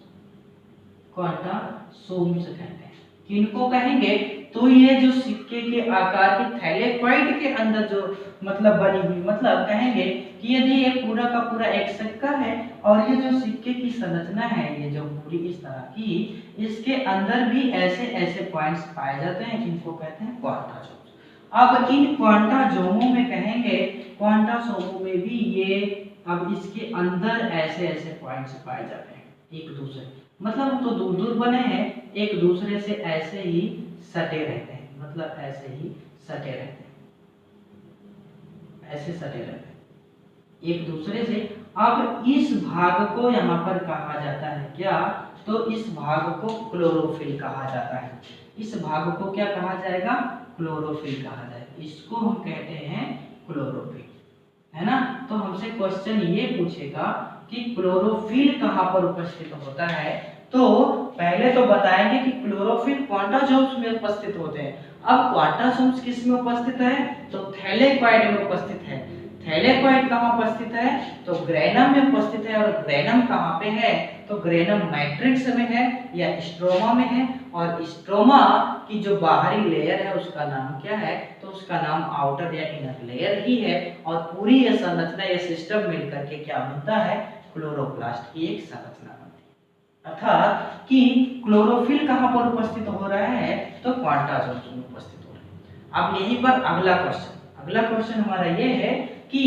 क्वांटासोम्स कहते हैं। किनको कहेंगे? तो ये जो सिक्के के आकार की थैलेकॉइड के अंदर जो मतलब बनी हुई, मतलब कहेंगे कि यदि ये पूरा का पूरा एक सिक्का है और ये जो सिक्के की संरचना है, ये जो पूरी इस तरह की, इसके अंदर भी ऐसे ऐसे पॉइंट्स पाए जाते हैं, इनको कहते हैं क्वांटासोम्स। अब इन क्वांटासोमों में कहेंगे, क्वांटासोमों में भी ये अब इसके अंदर ऐसे ऐसे पॉइंट्स पाए जाते हैं एक दूसरे, मतलब तो दूर दूर बने हैं, एक दूसरे से ऐसे ही सटे रहते हैं, मतलब ऐसे ही सटे रहते हैं, ऐसे सटे रहते हैं एक दूसरे से। अब इस भाग को यहाँ पर कहा जाता है क्या? तो इस भाग को क्लोरोफिल कहा जाता है। इस भाग को क्या कहा जाएगा? क्लोरोफिल कहा जाएगा। इसको हम कहते हैं क्लोरोफिल, है ना। तो हमसे क्वेश्चन ये पूछेगा कि क्लोरोफिल कहाँ पर उपस्थित होता है। तो पहले तो बताएंगे कि क्लोरोफिल क्वांटासोम्स में उपस्थित होते हैं। अब क्वांटासोम्स किस में उपस्थित है? तो थैलेकॉइड में उपस्थित है। थैलेकॉइड कहाँ उपस्थित है? तो ग्रेनम में उपस्थित है। और ग्रेनम कहाँ पे है? तो ग्रेनम मैट्रिक्स में है या स्ट्रोमा में है। और स्ट्रोमा की जो बाहरी लेयर है उसका नाम क्या है? तो उसका नाम आउटर या इनर लेयर ही है। और पूरी ये संरचना, ये सिस्टम मिलकर के क्या बनता है? क्लोरोप्लास्ट की एक संरचना बनती है। अर्थात कि क्लोरोफिल कहाँ पर उपस्थित हो रहा है? तो क्वांटासोम्स में उपस्थित हो रहा है। अब यहीं पर अगला क्वेश्चन हमारा ये है कि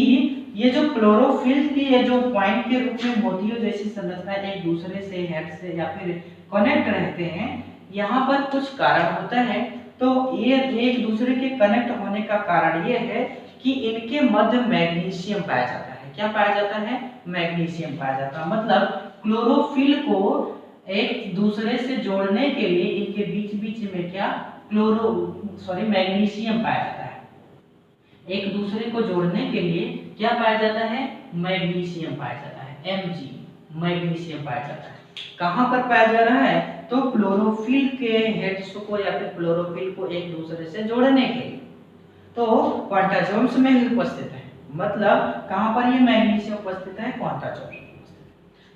ये जो क्लोरोफिल की ये जो पॉइंट के रूप में मोतियों जैसी संरचना एक दूसरे से हेड से या फिर कनेक्ट रहते हैं, यहाँ पर कुछ कारण होता है। तो ये एक दूसरे के कनेक्ट होने का कारण ये है कि इनके मध्य मैग्नीशियम पाया जाता है। क्या पाया जाता है? मैग्नीशियम पाया जाता है। मतलब क्लोरोफिल को एक दूसरे से जोड़ने के लिए इनके बीच बीच में क्या मैग्नीशियम पाया जाता है। एक दूसरे को जोड़ने के लिए क्या पाया जाता है? मैग्नीशियम पाया जाता है। Mg मैग्नीशियम पाया जाता है। कहां पर पाया जा रहा है? तो क्लोरोफिल के हेड्स को या फिर क्लोरोफिल को एक दूसरे से जोड़ने के लिए। तो क्वांटासोम्स में ही उपस्थित है। मतलब कहां पर ये मैग्नीशियम उपस्थित है? क्वांटासोम्स।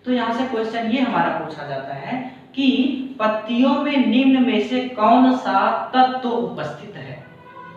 तो यहाँ से क्वेश्चन ये हमारा पूछा जाता है कि पत्तियों में निम्न में से कौन सा तत्व उपस्थित है?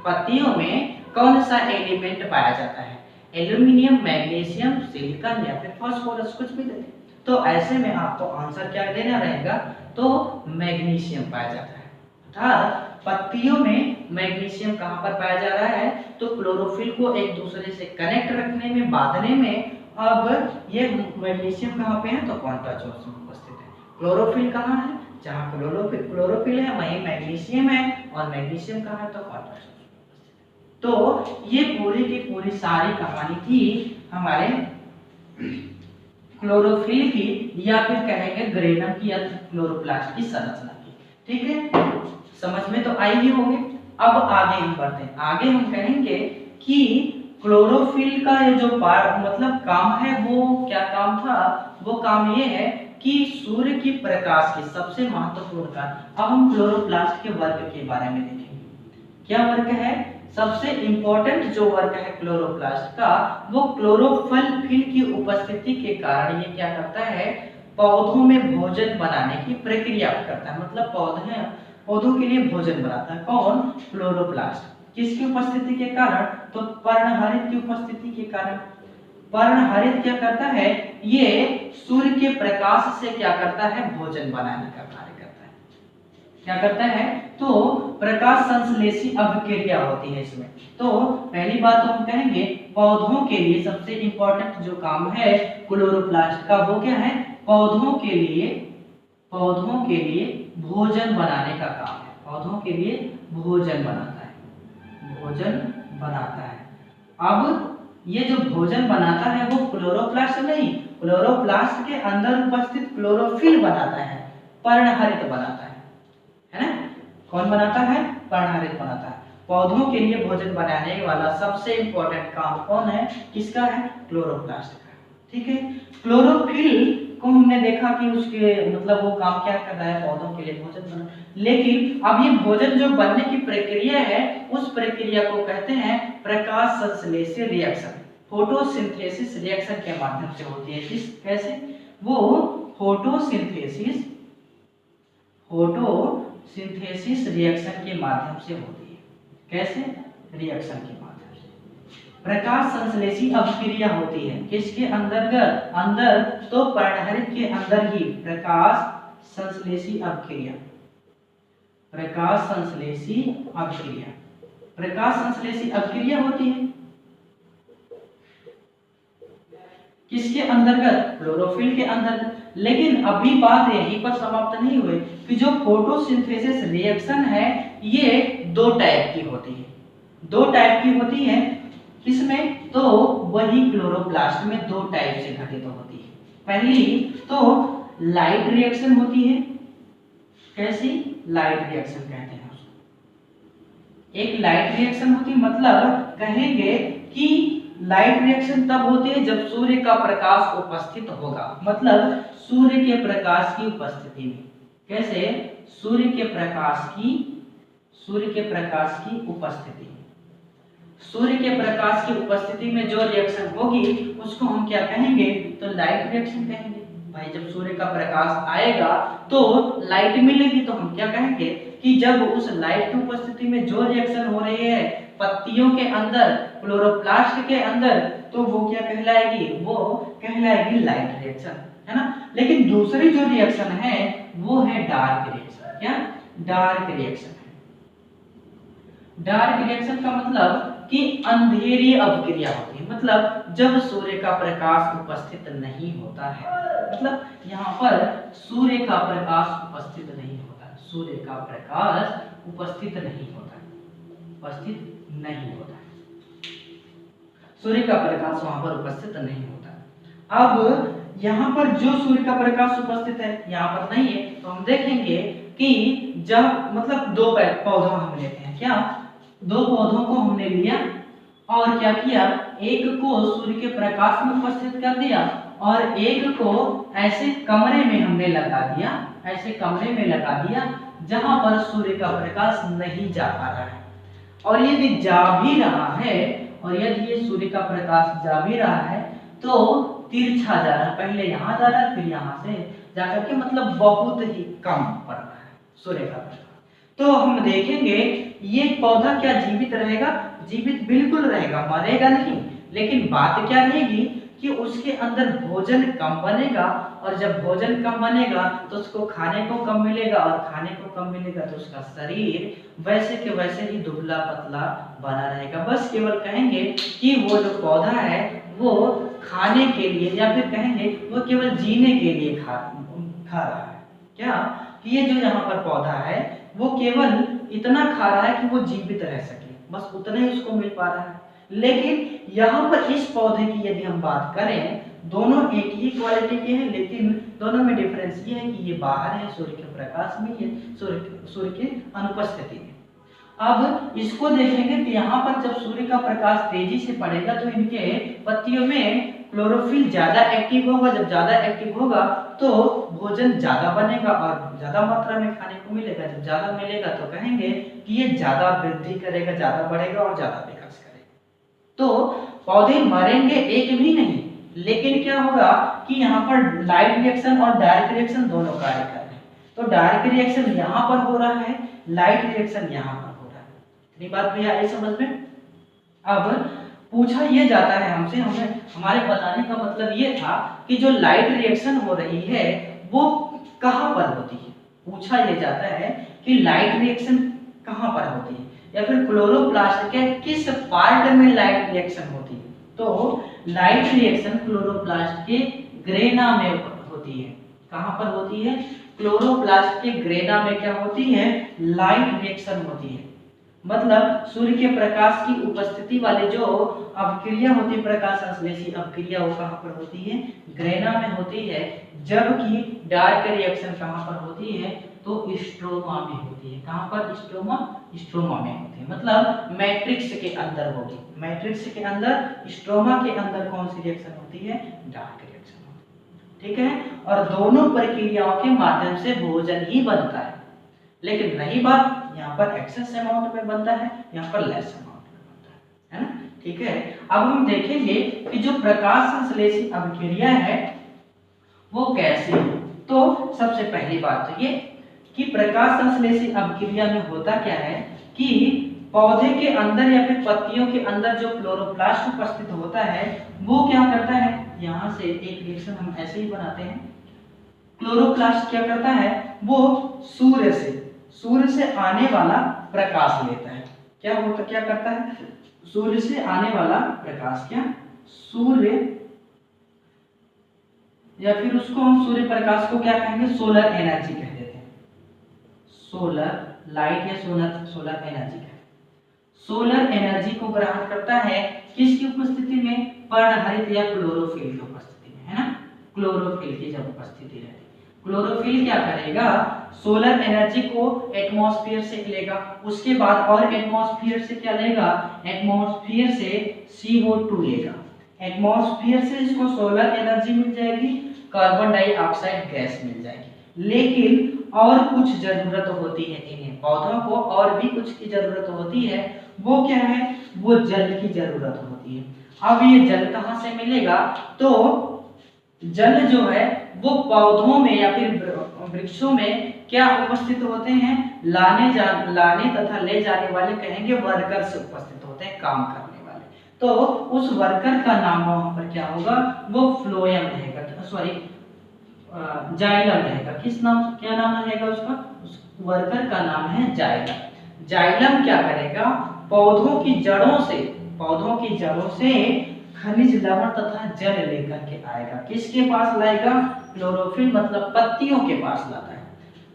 पत्तियों में कौन सा एलिमेंट पाया जाता है? एल्यूमिनियम, मैग्नीशियम, सिलिकॉन या फिर फास्फोरस, कुछ भी दे दे। तो ऐसे में आपको आंसर क्या देना रहेगा? तो मैग्नीशियम पाया जाता है। अर्थात पत्तियों में मैग्नीशियम कहां पर पाया जा रहा है? तो क्लोरोफिल को एक दूसरे से कनेक्ट रखने में, बांधने में। अब ये मैग्नीशियम कहां पे है? तो क्वांटासोम्स में उपस्थित है। क्लोरोफिल कहां है? जहां क्लोरोफिल है वहीं मैग्नीशियम है। और मैग्नीशियम कहां है? तो क्वांटासोम्स। तो ये पूरी की पूरी सारी कहानी थी हमारे क्लोरोफिल की, या फिर कहेंगे ग्रेनम की या क्लोरोप्लास्ट की संरचना की। ठीक है, समझ में तो आई ही होंगे। अब आगे हम बढ़ते हैं। आगे हम कहेंगे कि क्लोरोफिल का ये जो मतलब काम है, वो क्या काम था? वो काम ये है कि सूर्य की प्रकाश की सबसे महत्वपूर्ण कारण। अब हम क्लोरोप्लास्ट के वर्ग के बारे में देखेंगे। क्या वर्ग है? सबसे इंपॉर्टेंट जो वर्ग है क्लोरोप्लास्ट का, वो क्लोरोफिल की उपस्थिति के कारण ये क्या करता है? पौधों में भोजन बनाने की प्रक्रिया करता है। मतलब पौधों के लिए भोजन बनाता है। कौन? क्लोरोप्लास्ट। किसकी उपस्थिति के कारण? तो पर्णहरित की उपस्थिति के कारण। पर्णहरित क्या करता है? ये सूर्य के प्रकाश से क्या करता है? भोजन बनाने का कार्य करता है। क्या करता है? तो प्रकाश संश्लेषी अभिक्रिया होती है इसमें। तो पहली बात तो हम कहेंगे पौधों के लिए सबसे इंपॉर्टेंट जो काम है क्लोरोप्लास्ट का, वो क्या है? पौधों के लिए भोजन बनाने का काम है। पौधों के लिए भोजन बनाता है। अब ये जो भोजन बनाता है वो क्लोरोप्लास्ट नहीं, क्लोरोप्लास्ट के अंदर उपस्थित क्लोरोफिल बनाता है, पर्णहरित बनाता है ना। कौन बनाता है? पर्णहरित बनाता है। पौधों के लिए भोजन बनाने वाला सबसे इंपॉर्टेंट काम कौन है? किसका है? क्लोरोप्लास्ट का। ठीक है, क्लोरोफिल को हमने देखा कि उसके मतलब वो काम क्या कर रहा है? पौधों के लिए भोजन बना। लेकिन अब ये भोजन जो बनने की प्रक्रिया है, उस प्रक्रिया को कहते हैं प्रकाश संश्लेषी रिएक्शन। फोटोसिंथेसिस रिएक्शन के माध्यम से होती है। कैसे? वो फोटोसिंथेसिस रिएक्शन के माध्यम से होती है। कैसे? रिएक्शन के माध्यम से प्रकाश संश्लेषी अभिक्रिया होती है। किसके अंदर? तो पर्णहरित के अंदर ही प्रकाश संश्लेषी अभिक्रिया होती है। किसके अंतर्गत? क्लोरोफिल के अंतर्गत। लेकिन अभी बात यहीं पर समाप्त नहीं हुई कि जो फोटोसिंथेसिस रिएक्शन है ये दो टाइप की होती है। किसमें? तो वही क्लोरोप्लास्ट में दो टाइप से घटित होती है। पहली तो लाइट रिएक्शन होती है। कैसी? लाइट रिएक्शन कहते हैं उसको। एक लाइट रिएक्शन होती है, मतलब कहेंगे कि लाइट रिएक्शन तब होती है जब सूर्य का प्रकाश उपस्थित होगा, मतलब सूर्य के प्रकाश की उपस्थिति में। कैसे? सूर्य के प्रकाश की उपस्थिति। सूर्य के प्रकाश की उपस्थिति में जो रिएक्शन होगी उसको हम क्या कहेंगे? तो लाइट रिएक्शन कहेंगे। भाई जब सूर्य का प्रकाश आएगा तो लाइट मिलेगी, तो हम क्या कहेंगे कि जब उस लाइट की उपस्थिति में जो रिएक्शन हो रही है पत्तियों के अंदर, क्लोरोप्लास्ट के अंदर, तो वो क्या कहलाएगी? वो कहलाएगी लाइट रिएक्शन, है ना। लेकिन दूसरी जो रिएक्शन है वो है डार्क रिएक्शन। क्या? डार्क रिएक्शन है। डार्क रिएक्शन का मतलब कि अंधेरी अभिक्रिया होती है, मतलब जब सूर्य का प्रकाश उपस्थित नहीं होता है, मतलब यहाँ पर सूर्य का प्रकाश उपस्थित नहीं होता है, सूर्य का प्रकाश उपस्थित नहीं होता है, सूर्य का प्रकाश वहां पर उपस्थित नहीं होता है। अब यहाँ पर जो सूर्य का प्रकाश उपस्थित है यहाँ पर नहीं है, तो हम देखेंगे कि जब मतलब दो पौधा हम लेते हैं, क्या? दो पौधों को हमने लिया और क्या किया? एक को सूर्य के प्रकाश में उपस्थित कर दिया और एक को ऐसे कमरे में हमने लगा दिया, जहां पर सूर्य का प्रकाश नहीं जा पा रहा है। और यदि जा भी रहा है, और यदि ये सूर्य का प्रकाश जा भी रहा है तो तिरछा जा रहा है, पहले यहाँ जा रहा है फिर यहाँ से जाकर के, मतलब बहुत ही कम पड़ रहा है सूर्य का प्रकाश। तो हम देखेंगे ये पौधा क्या जीवित रहेगा? जीवित बिल्कुल रहेगा, मरेगा नहीं। लेकिन बात क्या रहेगी कि उसके अंदर भोजन कम बनेगा, और जब भोजन कम बनेगा तो उसको खाने को कम मिलेगा, और खाने को कम मिलेगा तो उसका शरीर वैसे के वैसे ही दुबला पतला बना रहेगा। बस केवल कहेंगे कि वो जो पौधा है वो खाने के लिए, या फिर कहेंगे वो केवल जीने के लिए खा रहा है। क्या? कि ये जो यहाँ पर पौधा है वो केवल इतना खा रहा है कि वो जीवित रह सके, बस उतना ही उसको मिल पा रहा है। लेकिन यहाँ पर इस पौधे की यदि हम बात करें, दोनों एक ही क्वालिटी के हैं, लेकिन दोनों में डिफरेंस ये है कि ये बाहर है सूर्य के प्रकाश में, ये सूर्य की अनुपस्थिति में। अब इसको देखेंगे तो यहाँ पर जब सूर्य का प्रकाश तेजी से पड़ेगा तो इनके पत्तियों में क्लोरोफिल ज्यादा एक्टिव होगा। जब ज्यादा एक्टिव होगा तो भोजन ज्यादा बनेगा और ज्यादा मात्रा में खाने को मिलेगा। जब ज्यादा मिलेगा तो कहेंगे कि ये ज्यादा वृद्धि करेगा, ज्यादा बढ़ेगा और ज्यादा विकास करेगा। तो पौधे मरेंगे एक भी नहीं, लेकिन क्या होगा कि यहाँ पर लाइट रिएक्शन और डार्क रिएक्शन दोनों कार्य कर रहे हैं। तो डार्क रिएक्शन यहाँ पर हो रहा है, लाइट रिएक्शन यहाँ पर हो रहा है। इतनी बात भी आई समझ में। अब पूछा ये जाता है हमसे, हमारे बताने का मतलब ये था कि जो लाइट रिएक्शन हो रही है वो कहाँ पर होती है। पूछा ये जाता है कि लाइट रिएक्शन कहाँ पर होती है, या फिर क्लोरोप्लास्ट के किस पार्ट में लाइट रिएक्शन होती है। तो लाइट रिएक्शन क्लोरोप्लास्ट के ग्रेना में होती है। कहाँ पर होती है? क्लोरोप्लास्ट के ग्रेना में क्या होती है? लाइट रिएक्शन होती है। मतलब सूर्य के प्रकाश की उपस्थिति वाली जो अभिक्रिया होती है, प्रकाश संश्लेषी अभिक्रिया, वो कहाँ पर होती है? ग्रेना में होती है। जबकि डार्क रिएक्शन कहाँ पर होती है? तो स्ट्रोमा में होती है। कहाँ पर? स्ट्रोमा में होती है, मतलब मैट्रिक्स के अंदर होगी। मैट्रिक्स के अंदर, स्ट्रोमा के अंदर कौन सी रिएक्शन होती है? डार्क रिएक्शन होती है। ठीक है। और दोनों प्रक्रियाओं के माध्यम से भोजन ही बनता है, लेकिन रही बात यहाँ पर एक्सेस अमाउंट में बनता है, यहाँ पर लेस अमाउंट में बनता है ना। ठीक है। अब हम देखेंगे कि जो प्रकाश संश्लेषी अभिक्रिया है वो कैसी है। तो सबसे पहली बात तो ये कि प्रकाश संश्लेषी अभिक्रिया में होता क्या है कि पौधे के अंदर या फिर पत्तियों के अंदर जो क्लोरोप्लास्ट उपस्थित होता है वो क्या करता है, यहाँ से एक रिएक्शन हम ऐसे ही बनाते हैं। क्लोरोप्लास्ट क्या करता है, वो सूर्य से आने वाला प्रकाश लेता है। क्या करता है? सूर्य से आने वाला प्रकाश, क्या सूर्य, या फिर उसको हम सूर्य प्रकाश को क्या कहेंगे? सोलर एनर्जी कह देते हैं। सोलर लाइट या सोलर एनर्जी कह। सोलर एनर्जी को ग्रहण करता है किसकी उपस्थिति में? पर्णहरित या क्लोरोफिल की उपस्थिति में, है ना। क्लोरोफिल की जब उपस्थिति रहती है क्लोरोफिल क्या करेगा, सोलर एनर्जी को एटमॉस्फेयर से लेगा, उसके बाद और एटमॉस्फेयर से क्या लेगा, एटमॉस्फेयर से CO2 लेगा। एटमॉस्फेयर से इसको सोलर एनर्जी मिल जाएगी, कार्बन डाइऑक्साइड गैस मिल जाएगी, लेकिन और कुछ जरूरत होती है इन्हें पौधों को, और भी कुछ की जरूरत होती है। वो क्या है, वो जल की जरूरत होती है। अब ये जल कहाँ से मिलेगा, तो जल जो है वो पौधों में या फिर वृक्षों में क्या उपस्थित होते हैं, लाने तथा ले जाने वाले कहेंगे वर्कर्स उपस्थित होते हैं, काम करने वाले। तो उस वर्कर का नाम वहां पर क्या होगा, वो फ्लोएम रहेगा, सॉरी जाइलम रहेगा। किस नाम, क्या नाम रहेगा उसका, उस वर्कर का नाम है जाइलम। जाइलम क्या करेगा, पौधों की जड़ों से खनिज लवण तथा जल लेकर के आएगा। किसके पास लाएगा, क्लोरोफिल मतलब पत्तियों के पास लाता है।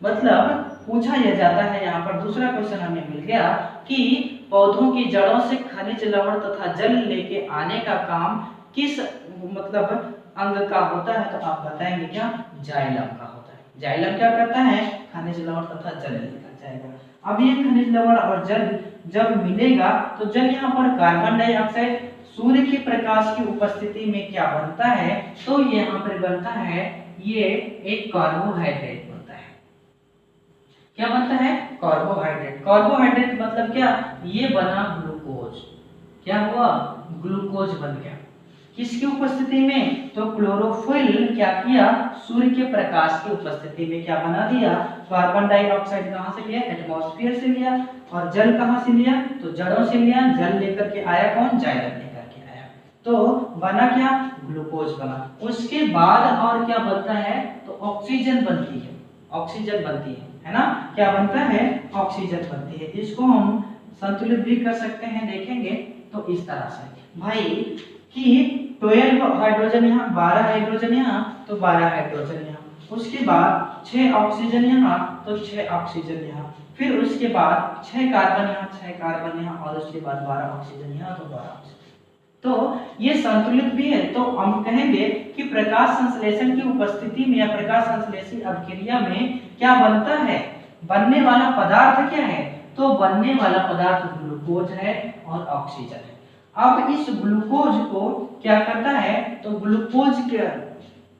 मतलब पूछा यह जाता है, यहाँ पर दूसरा क्वेश्चन हमें मिल गया कि पौधों की जड़ों से खनिज लवण तथा जल लेके आने का काम किस मतलब अंग का होता है, तो आप बताएंगे क्या, जाइलम का होता है। जाइलम क्या करता है, खनिज लवण तथा जल लेकर जाएगा। अब ये खनिज लवण और जल जब मिलेगा तो जल यहाँ पर कार्बन डाइऑक्साइड सूर्य के प्रकाश की उपस्थिति में क्या बनता है, तो यहाँ पर बनता है ये एक कार्बोहाइड्रेट बनता है। क्या बनता है, कार्बोहाइड्रेट। कार्बोहाइड्रेट मतलब क्या, ये बना ग्लूकोज। क्या हुआ, ग्लूकोज बन गया। किसकी उपस्थिति में, तो क्लोरोफिल क्या किया, सूर्य के प्रकाश की उपस्थिति में क्या बना दिया, कार्बन डाइऑक्साइड कहां से लिया, एटमॉस्फेयर से लिया, और जल कहां से लिया, तो जड़ों से लिया। जल लेकर के आया कौन, जाइलम लेकर के आया, तो बना क्या, ग्लूकोज बना। उसके बाद और क्या बनता है, तो ऑक्सीजन बनती है, ऑक्सीजन बनती है ना, क्या बनता है, ऑक्सीजन बनती है। इसको हम संतुलित भी कर सकते हैं, देखेंगे तो इस तरह से भाई कि 12 हाइड्रोजन यहाँ, 12 हाइड्रोजन यहाँ, तो 12 हाइड्रोजन यहाँ, उसके बाद 6 ऑक्सीजन यहाँ, तो 6 ऑक्सीजन यहाँ, फिर उसके बाद 6 कार्बन यहाँ, 6 कार्बन यहाँ, और उसके बाद 12 ऑक्सीजन यहाँ, तो 12 ऑक्सीजन। तो ये संतुलित भी है। तो हम कहेंगे कि प्रकाश संश्लेषण की उपस्थिति में या प्रकाश संश्लेषी अभिक्रिया में क्या बनता है, बनने वाला पदार्थ क्या है, तो बनने वाला पदार्थ ग्लूकोज है और ऑक्सीजन है। अब इस ग्लूकोज को क्या करता है, तो ग्लूकोज क्या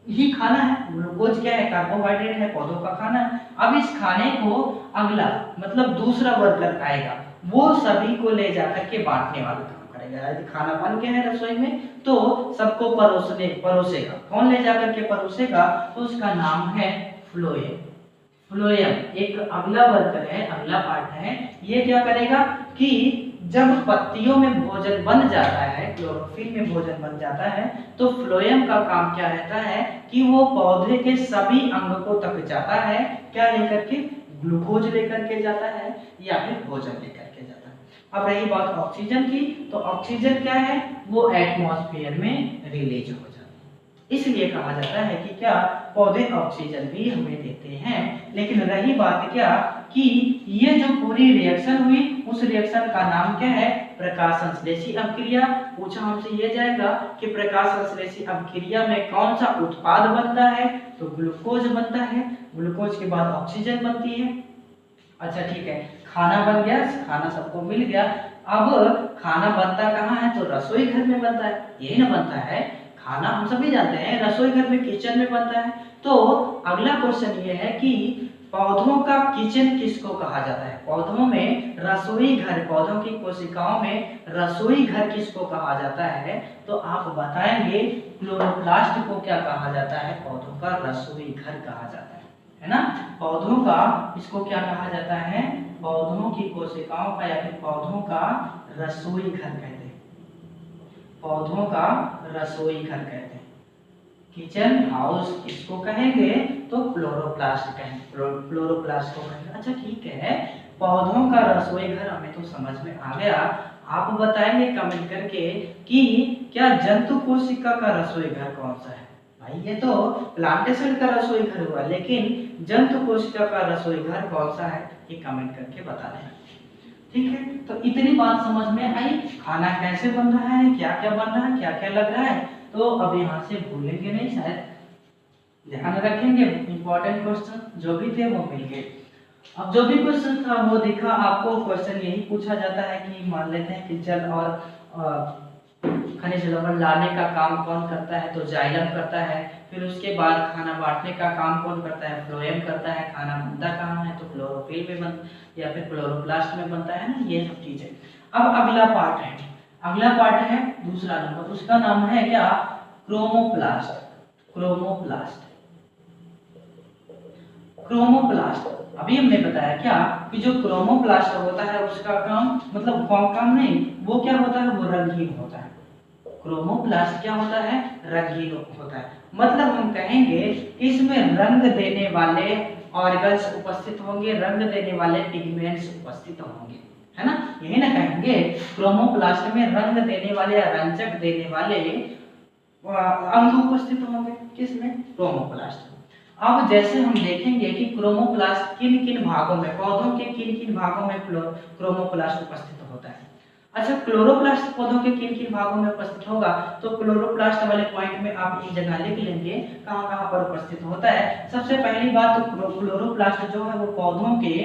ही खाना है, ग्लूकोज क्या है, कार्बोहाइड्रेट है, पौधों का खाना है। अब इस खाने को अगला मतलब दूसरा वर्कर आएगा, वो सभी को ले जाकर के बांटने वाला काम करेगा। यदि खाना बन गया है रसोई में तो सबको परोसेगा। कौन ले जाकर के परोसेगा, तो उसका नाम है फ्लोएम। फ्लोएम एक अगला वर्कर है, अगला पार्ट है। ये क्या करेगा कि जब पत्तियों में भोजन बन जाता है, क्लोरोफिल में भोजन बन जाता है, तो फ्लोएम का काम क्या रहता है कि वो पौधे के सभी अंग को तक जाता है, क्या लेकर के, ग्लूकोज लेकर के जाता है या फिर भोजन लेकर के जाता है। अब रही बात ऑक्सीजन की, तो ऑक्सीजन क्या है, वो एटमॉस्फेयर में रिलीज हो जाता है। इसलिए कहा जाता है कि क्या, पौधे ऑक्सीजन भी हमें देते हैं। लेकिन रही बात क्या कि ये जो पूरी रिएक्शन हुई, उस रिएक्शन का नाम क्या है, प्रकाश संश्लेषी अभिक्रिया। पूछा हमसे ये जाएगा कि प्रकाश संश्लेषी अभिक्रिया में कौन सा उत्पाद बनता है, तो ग्लूकोज बनता है। ग्लूकोज के बाद ऑक्सीजन बनती है। अच्छा ठीक है, खाना बन गया, खाना सबको मिल गया। अब खाना बनता कहाँ है, तो रसोई घर में बनता है, यही ना बनता है खाना, हम सभी जानते हैं रसोई घर में, किचन में बनता है। तो अगला क्वेश्चन ये है कि पौधों का किचन किसको कहा जाता है, पौधों में रसोई घर, पौधों की कोशिकाओं में रसोई घर किसको कहा जाता है, तो आप बताएंगे क्लोरोप्लास्ट को क्या कहा जाता है, पौधों का रसोई घर कहा जाता है ना। पौधों का इसको क्या कहा जाता है, पौधों की कोशिकाओं का या फिर पौधों का रसोई घर कहते हैं, पौधों का रसोई घर कहते हैं। किचन हाउस किसको कहेंगे, तो क्लोरोप्लास्ट कहेंगे, क्लोरोप्लास्ट को कहेंगे। अच्छा ठीक है, पौधों का रसोई घर हमें तो समझ में आ गया। आप बताएंगे कमेंट करके कि क्या जंतु कोशिका का रसोई घर कौन सा है। भाई ये तो प्लांटेशन का रसोई घर हुआ, लेकिन जंतु कोशिका का रसोई घर कौन सा है, ये कमेंट करके बता देना। ठीक है, तो इतनी बात समझ में आई, खाना कैसे बन रहा है, क्या क्या बन रहा है, क्या क्या लग रहा है, तो अब यहाँ से भूलेंगे नहीं शायद। ध्यान रखेंगे, इंपॉर्टेंट क्वेश्चन जो भी थे वो मिल गए। अब जो भी क्वेश्चन था वो देखा आपको, क्वेश्चन यही पूछा जाता है कि मान लेते हैं कि जल और खनिज लवण लाने का काम कौन करता है, तो जाइलम करता है। फिर उसके बाद खाना बांटने का काम कौन करता है, फ्लोएम करता है। खाना बनता कहाँ है, तो क्लोरोफिल में बन या फिर क्लोरोप्लास्ट में बनता है ना, ये सब चीजें। अब अगला पार्ट है, अगला पार्ट है दूसरा नंबर, उसका नाम है क्या, क्रोमोप्लास्ट। Chromoplast, chromoplast. अभी हमने बताया क्या कि जो क्रोमोप्लास्ट होता है उसका काम, मतलब काम नहीं, वो क्या होता है, वो रंगीन होता है। क्रोमोप्लास्ट क्या होता है, रंगीन होता है। मतलब हम कहेंगे इसमें रंग देने वाले ऑर्गन्स उपस्थित होंगे, रंग देने वाले पिगमेंट्स उपस्थित होंगे, है ना, यही ना कहेंगे। क्रोमोप्लास्ट में रंग देने वाले या रंजक देने वाले अंग उपस्थित होंगे, किसमें, क्रोमोप्लास्ट में। अब जैसे हम देखेंगे कि क्रोमोप्लास्ट किन किन भागों में, पौधों के किन किन भागों में क्रोमोप्लास्ट उपस्थित होता है। अच्छा, क्लोरोप्लास्ट पौधों के किन किन भागों में उपस्थित होगा, तो क्लोरोप्लास्ट वाले पॉइंट में आप एक जगह लिख लेंगे कहां कहां पर उपस्थित होता है। सबसे पहली बात तो क्लोरोप्लास्ट जो है वो पौधों के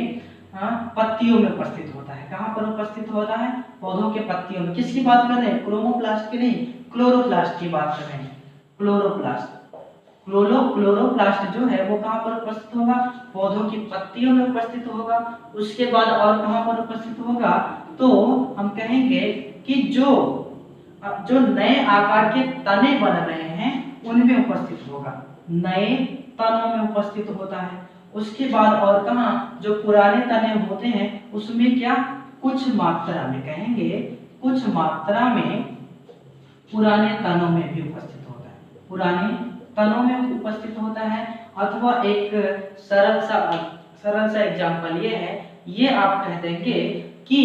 पत्तियों में उपस्थित होता है। कहां पर उपस्थित होता है, पौधों के पत्तियों में। किसकी बात कर रहे हैं, क्रोमोप्लास्ट की नहीं, क्लोरोप्लास्ट की बात कर रहे हैं। क्लोरोप्लास्ट, क्लोरोप्लास्ट जो है वो कहां पर उपस्थित होगा, पौधों की पत्तियों में उपस्थित होगा। उसके बाद और कहां पर उपस्थित होगा, तो हम कहेंगे कि जो नए आकार के तने बन रहे हैं उनमें उपस्थित होगा, नए तनों में उपस्थित होता है। उसके बाद और कहां, जो पुराने तने होते हैं उसमें क्या, कुछ मात्रा में, कहेंगे कुछ मात्रा में पुराने तनों में भी उपस्थित होता है, पुराने तनों में उपस्थित होता है। अथवा एक सरल सा एग्जांपल ये है, ये आप कह देंगे कि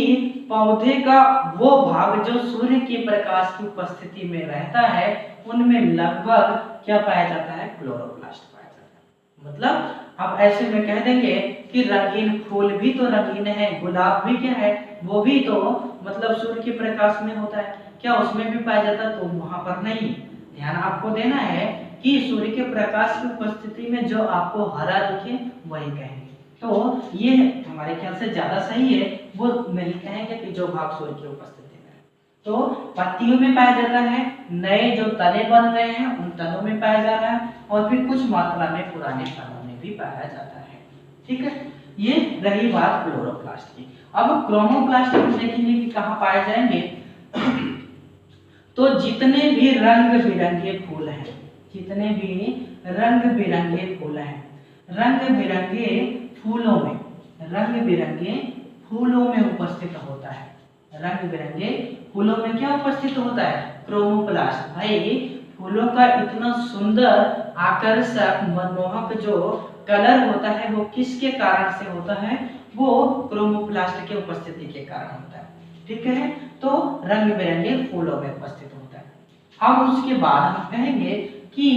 पौधे का वो भाग जो सूर्य के प्रकाश की उपस्थिति में रहता है उनमें लगभग क्या पाया जाता है, क्लोरोप्लास्ट पाया जाता है। मतलब आप ऐसे में कह देंगे कि रंगीन फूल भी तो रंगीन है, गुलाब भी क्या है, वो भी तो मतलब सूर्य के प्रकाश में होता है, क्या उसमें भी पाया जाता है, तो वहां पर नहीं। ध्यान आपको देना है कि सूर्य के प्रकाश की उपस्थिति में जो आपको हरा दिखे वही कहेंगे। तो ये हमारे ख्याल से ज्यादा सही है, वो नहीं कहेंगे कि जो भाग सूर्य की उपस्थिति में है। तो पत्तियों में पाया जाता है, नए जो तने बन रहे हैं उन तनों में पाया जा रहा है, और फिर कुछ मात्रा में पुराने तनों में भी पाया जाता है। ठीक है, ये रही बात क्लोरोप्लास्ट की। अब क्रोमोप्लास्ट हम देखेंगे कि कहाँ पाए जाएंगे। तो जितने भी रंग बिरंगे फूल हैं, जितने भी रंग बिरंगे फूल हैं, रंग बिरंगे फूलों में, रंग बिरंगे फूलों में उपस्थित होता है, रंग बिरंगे फूलों में क्या उपस्थित होता है, क्रोमोप्लास्ट। भाई फूलों का इतना सुंदर आकर्षक मनमोहक जो कलर होता है वो किसके कारण से होता है, वो क्रोमोप्लास्ट के उपस्थिति के कारण होता है। ठीक है, तो रंग बिरंगे फूलों में उपस्थित होता है। अब उसके बाद हम कहेंगे कि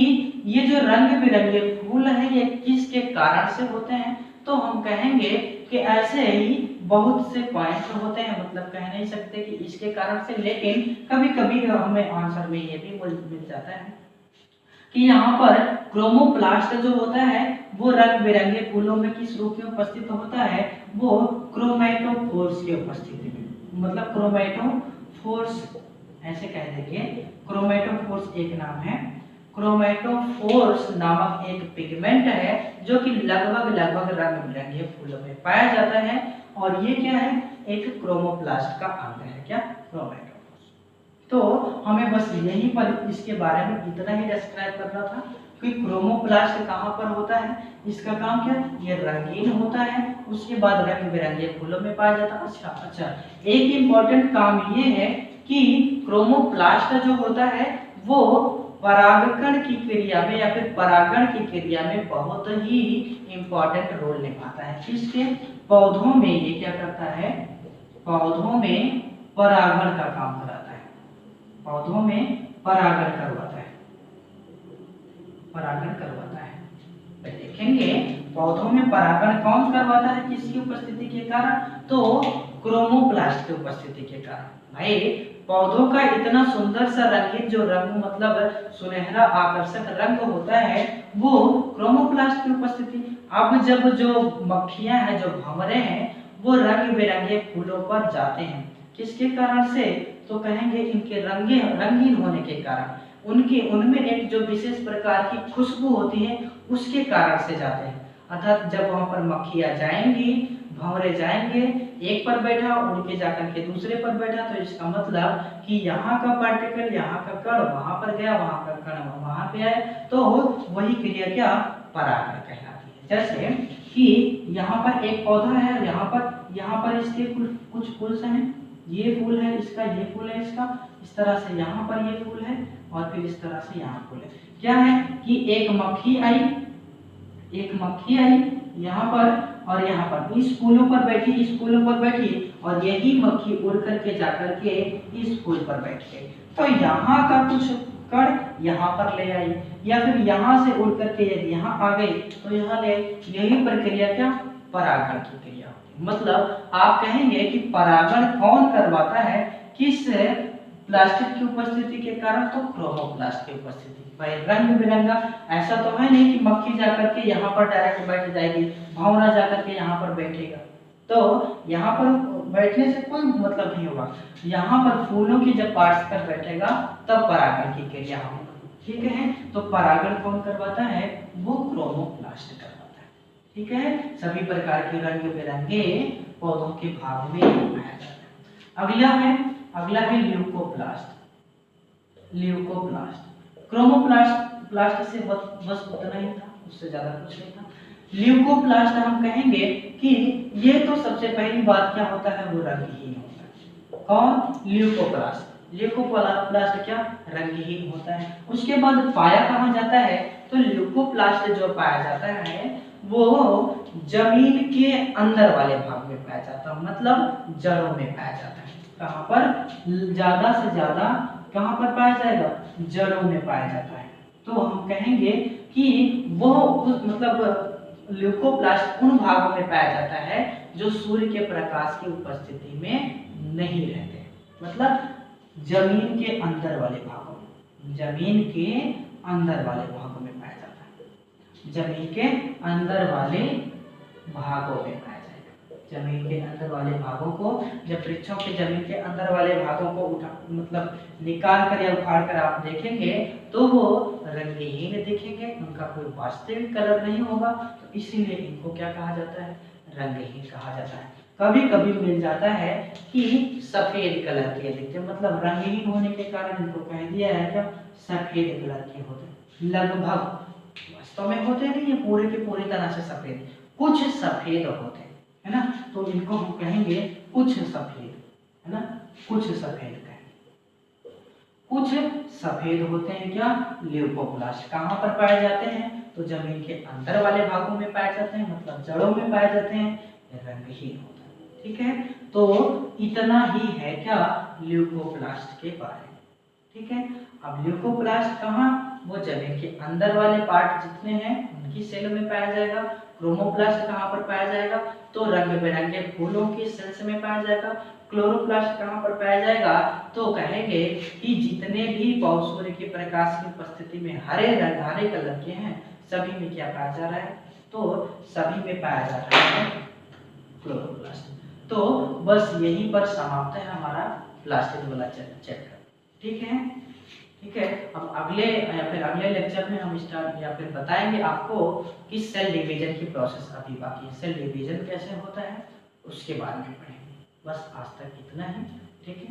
ये जो रंग बिरंगे फूल है ये किसके कारण से होते हैं, तो हम कहेंगे कि ऐसे ही बहुत से पॉइंट होते हैं, मतलब कह नहीं सकते कि इसके कारण से, लेकिन कभी कभी हमें आंसर में ये भी मिल जाता है कि यहाँ पर क्रोमोप्लास्ट जो होता है वो रंग बिरंगे फूलों में किस रूप में उपस्थित होता है, वो क्रोमैटोफोर्स की उपस्थिति में। मतलब क्रोमैटोफोर्स ऐसे कह देंगे, क्रोमैटोफोर्स एक नाम है, क्रोमैटोफोर्स नामक एक पिगमेंट है जो कि लगभग रंग बिरंगे फूलों में पाया जाता है, और ये क्या है, एक क्रोमोप्लास्ट का अंग है, क्या, क्रोमैटोफोर्स। तो हमें बस यही पर इसके बारे में इतना ही डिस्क्राइब करना था कि क्रोमोप्लास्ट कहाँ पर होता है, इसका काम क्या, ये रंगीन होता है, उसके बाद रंग बिरंगे फूलों में पाया जाता है। अच्छा, एक इम्पोर्टेंट काम ये है कि क्रोमोप्लास्ट जो होता है वो परागकण की क्रिया में या फिर परागण की क्रिया में बहुत ही इम्पोर्टेंट रोल निभाता है। किसके, पौधों में ये क्या करता है, पौधों में परागण का काम कराता है, पौधों में परागण करवाता है, परागण करवाता है। देखेंगे पौधों में परागण कौन करवाता है किसकी उपस्थिति के कारण? तो क्रोमोप्लास्ट की उपस्थिति के कारण। भाई पौधों का इतना सुंदर सा रंगीन जो रंग मतलब सुनहरा आकर्षक रंग होता है वो क्रोमोप्लास्ट की उपस्थिति। अब जब जो मक्खियां हैं जो भंवरे हैं वो रंग बिरंगे फूलों पर जाते हैं किसके कारण से? तो कहेंगे इनके रंगीन होने के कारण। उनमें एक जो विशेष प्रकार की खुशबू होती है उसके कारण से जाते हैं। अर्थात जब वहां पर मक्खियां जाएंगी भंवरे जाएंगे, एक पर बैठा उड़ के जाकर के दूसरे पर बैठा, तो इसका मतलब कि यहाँ का पार्टिकल यहाँ का कण वहां पर गया, वहां का कण वहां पे आया, तो वही क्रिया क्या? परागण कहलाती है। जैसे कि यहाँ पर एक पौधा है, यहाँ पर इसके कुछ फूल हैं, ये फूल है इसका, ये फूल है इसका, इस तरह से यहाँ पर ये फूल है और फिर इस तरह से यहाँ फूल है। क्या है कि एक मक्खी आई यहाँ पर और यहाँ पर इस फूलों पर बैठी और यही मक्खी उड़ करके जाकर के इस फूल पर बैठ गई। तो यहाँ का कुछ कण यहाँ पर ले आई या फिर यहाँ से उड़ करके यदि यहाँ आ गई तो यहाँ ले आई। यही प्रक्रिया क्या? परागण की क्रिया होती है। मतलब आप कहेंगे कि परागण कौन करवाता है किस प्लास्टिक की उपस्थिति के कारण? तो क्रोमोप्लास्ट की उपस्थिति। भाई रंग बिरंगा ऐसा तो है नहीं कि मक्खी जाकर के यहाँ पर डायरेक्ट बैठ जाएगी, भंवरा जाकर के यहाँ पर बैठेगा, तो यहाँ पर बैठने से कोई मतलब नहीं होगा। यहाँ पर फूलों की जब पार्ट्स पर बैठेगा तब परागण की क्रिया होगी। ठीक है, तो परागण कौन करवाता है? वो क्रोमोप्लास्ट करवाता है। ठीक है, सभी प्रकार के रंग बिरंगे पौधों के भाग में पाया जाता है। अगला है ल्यूकोप्लास्ट। क्रोमोप्लास्ट से बस उतना ही था, उससे ज्यादा कुछ नहीं था। ल्यूकोप्लास्ट हम कहेंगे कि ये तो सबसे पहली बात क्या होता है? वो रंगहीन होता है। कौन? ल्यूकोप्लास्ट क्या? रंगहीन होता है। उसके बाद पाया कहाँ जाता है? तो ल्यूकोप्लास्ट जो पाया जाता है वो जमीन के अंदर वाले भाग में पाया जाता है, मतलब जड़ों में पाया जाता है। कहाँ पर? ज्यादा से ज्यादा कहाँ पर पाया जाएगा? जड़ों में पाया जाता है। तो हम कहेंगे कि वो मतलब ल्यूकोप्लास्ट उन भागों में पाया जाता है जो सूर्य के प्रकाश की उपस्थिति में नहीं रहते, मतलब जमीन के अंदर वाले भागों में, जमीन के अंदर वाले भागों में पाया जाता है। जमीन के अंदर वाले भागों में पाया जाएगा। जमीन के अंदर वाले भागों को जब वृक्षों के जमीन के अंदर वाले भागों को मतलब निकाल कर या उखाड़ कर आप देखेंगे तो वो रंगहीन दिखेंगे, उनका कोई वास्तविक कलर नहीं होगा, तो इसीलिए इनको क्या कहा जाता है? रंगहीन कहा जाता है। कभी कभी मिल जाता है कि सफेद कलर के दिखते, मतलब रंगहीन होने के कारण इनको कह दिया है क्या? सफेद कलर के होते। लगभग, वास्तव में होते नहीं है पूरे के पूरी तरह से सफेद, कुछ सफेद होते हैं, है ना, तो इनको हम कहेंगे कुछ सफेद, है ना, कुछ सफेद कहेंगे। कुछ सफेद होते हैं क्या? ल्यूकोप्लास्ट। कहाँ पर पाए जाते हैं? तो जमीन के अंदर वाले भागों में पाए जाते हैं, मतलब जड़ों में पाए जाते हैं, रंगहीन होता है। ठीक है, तो इतना ही है क्या ल्यूकोप्लास्ट के बारे में। ठीक है, अब ल्यूकोप्लास्ट कहाँ? वो जमीन के अंदर वाले पार्ट जितने हैं उनकी सेल में पाया जाएगा। क्रोमोप्लास्ट कहाँ पर पाया जाएगा? तो रंग बिरंगे फूलों की सेल्स में पाया जाएगा। क्लोरोप्लास्ट कहाँ पर पाया जाएगा? तो कहेंगे कि जितने भी सूर्य के प्रकाश की उपस्थिति में हरे कलर के हैं सभी में क्या पाया जा रहा है? तो सभी में पाया जा रहा है क्लोरोप्लास्ट। तो बस यहीं पर समाप्त है हमारा प्लास्टिड वाला चैप्टर। ठीक है, ठीक है, अब अगले लेक्चर में हम स्टार्ट या फिर बताएंगे आपको कि सेल डिवीजन की प्रोसेस अभी बाकी है। सेल डिवीजन कैसे होता है उसके बारे में पढ़ेंगे। बस आज तक इतना ही। ठीक है।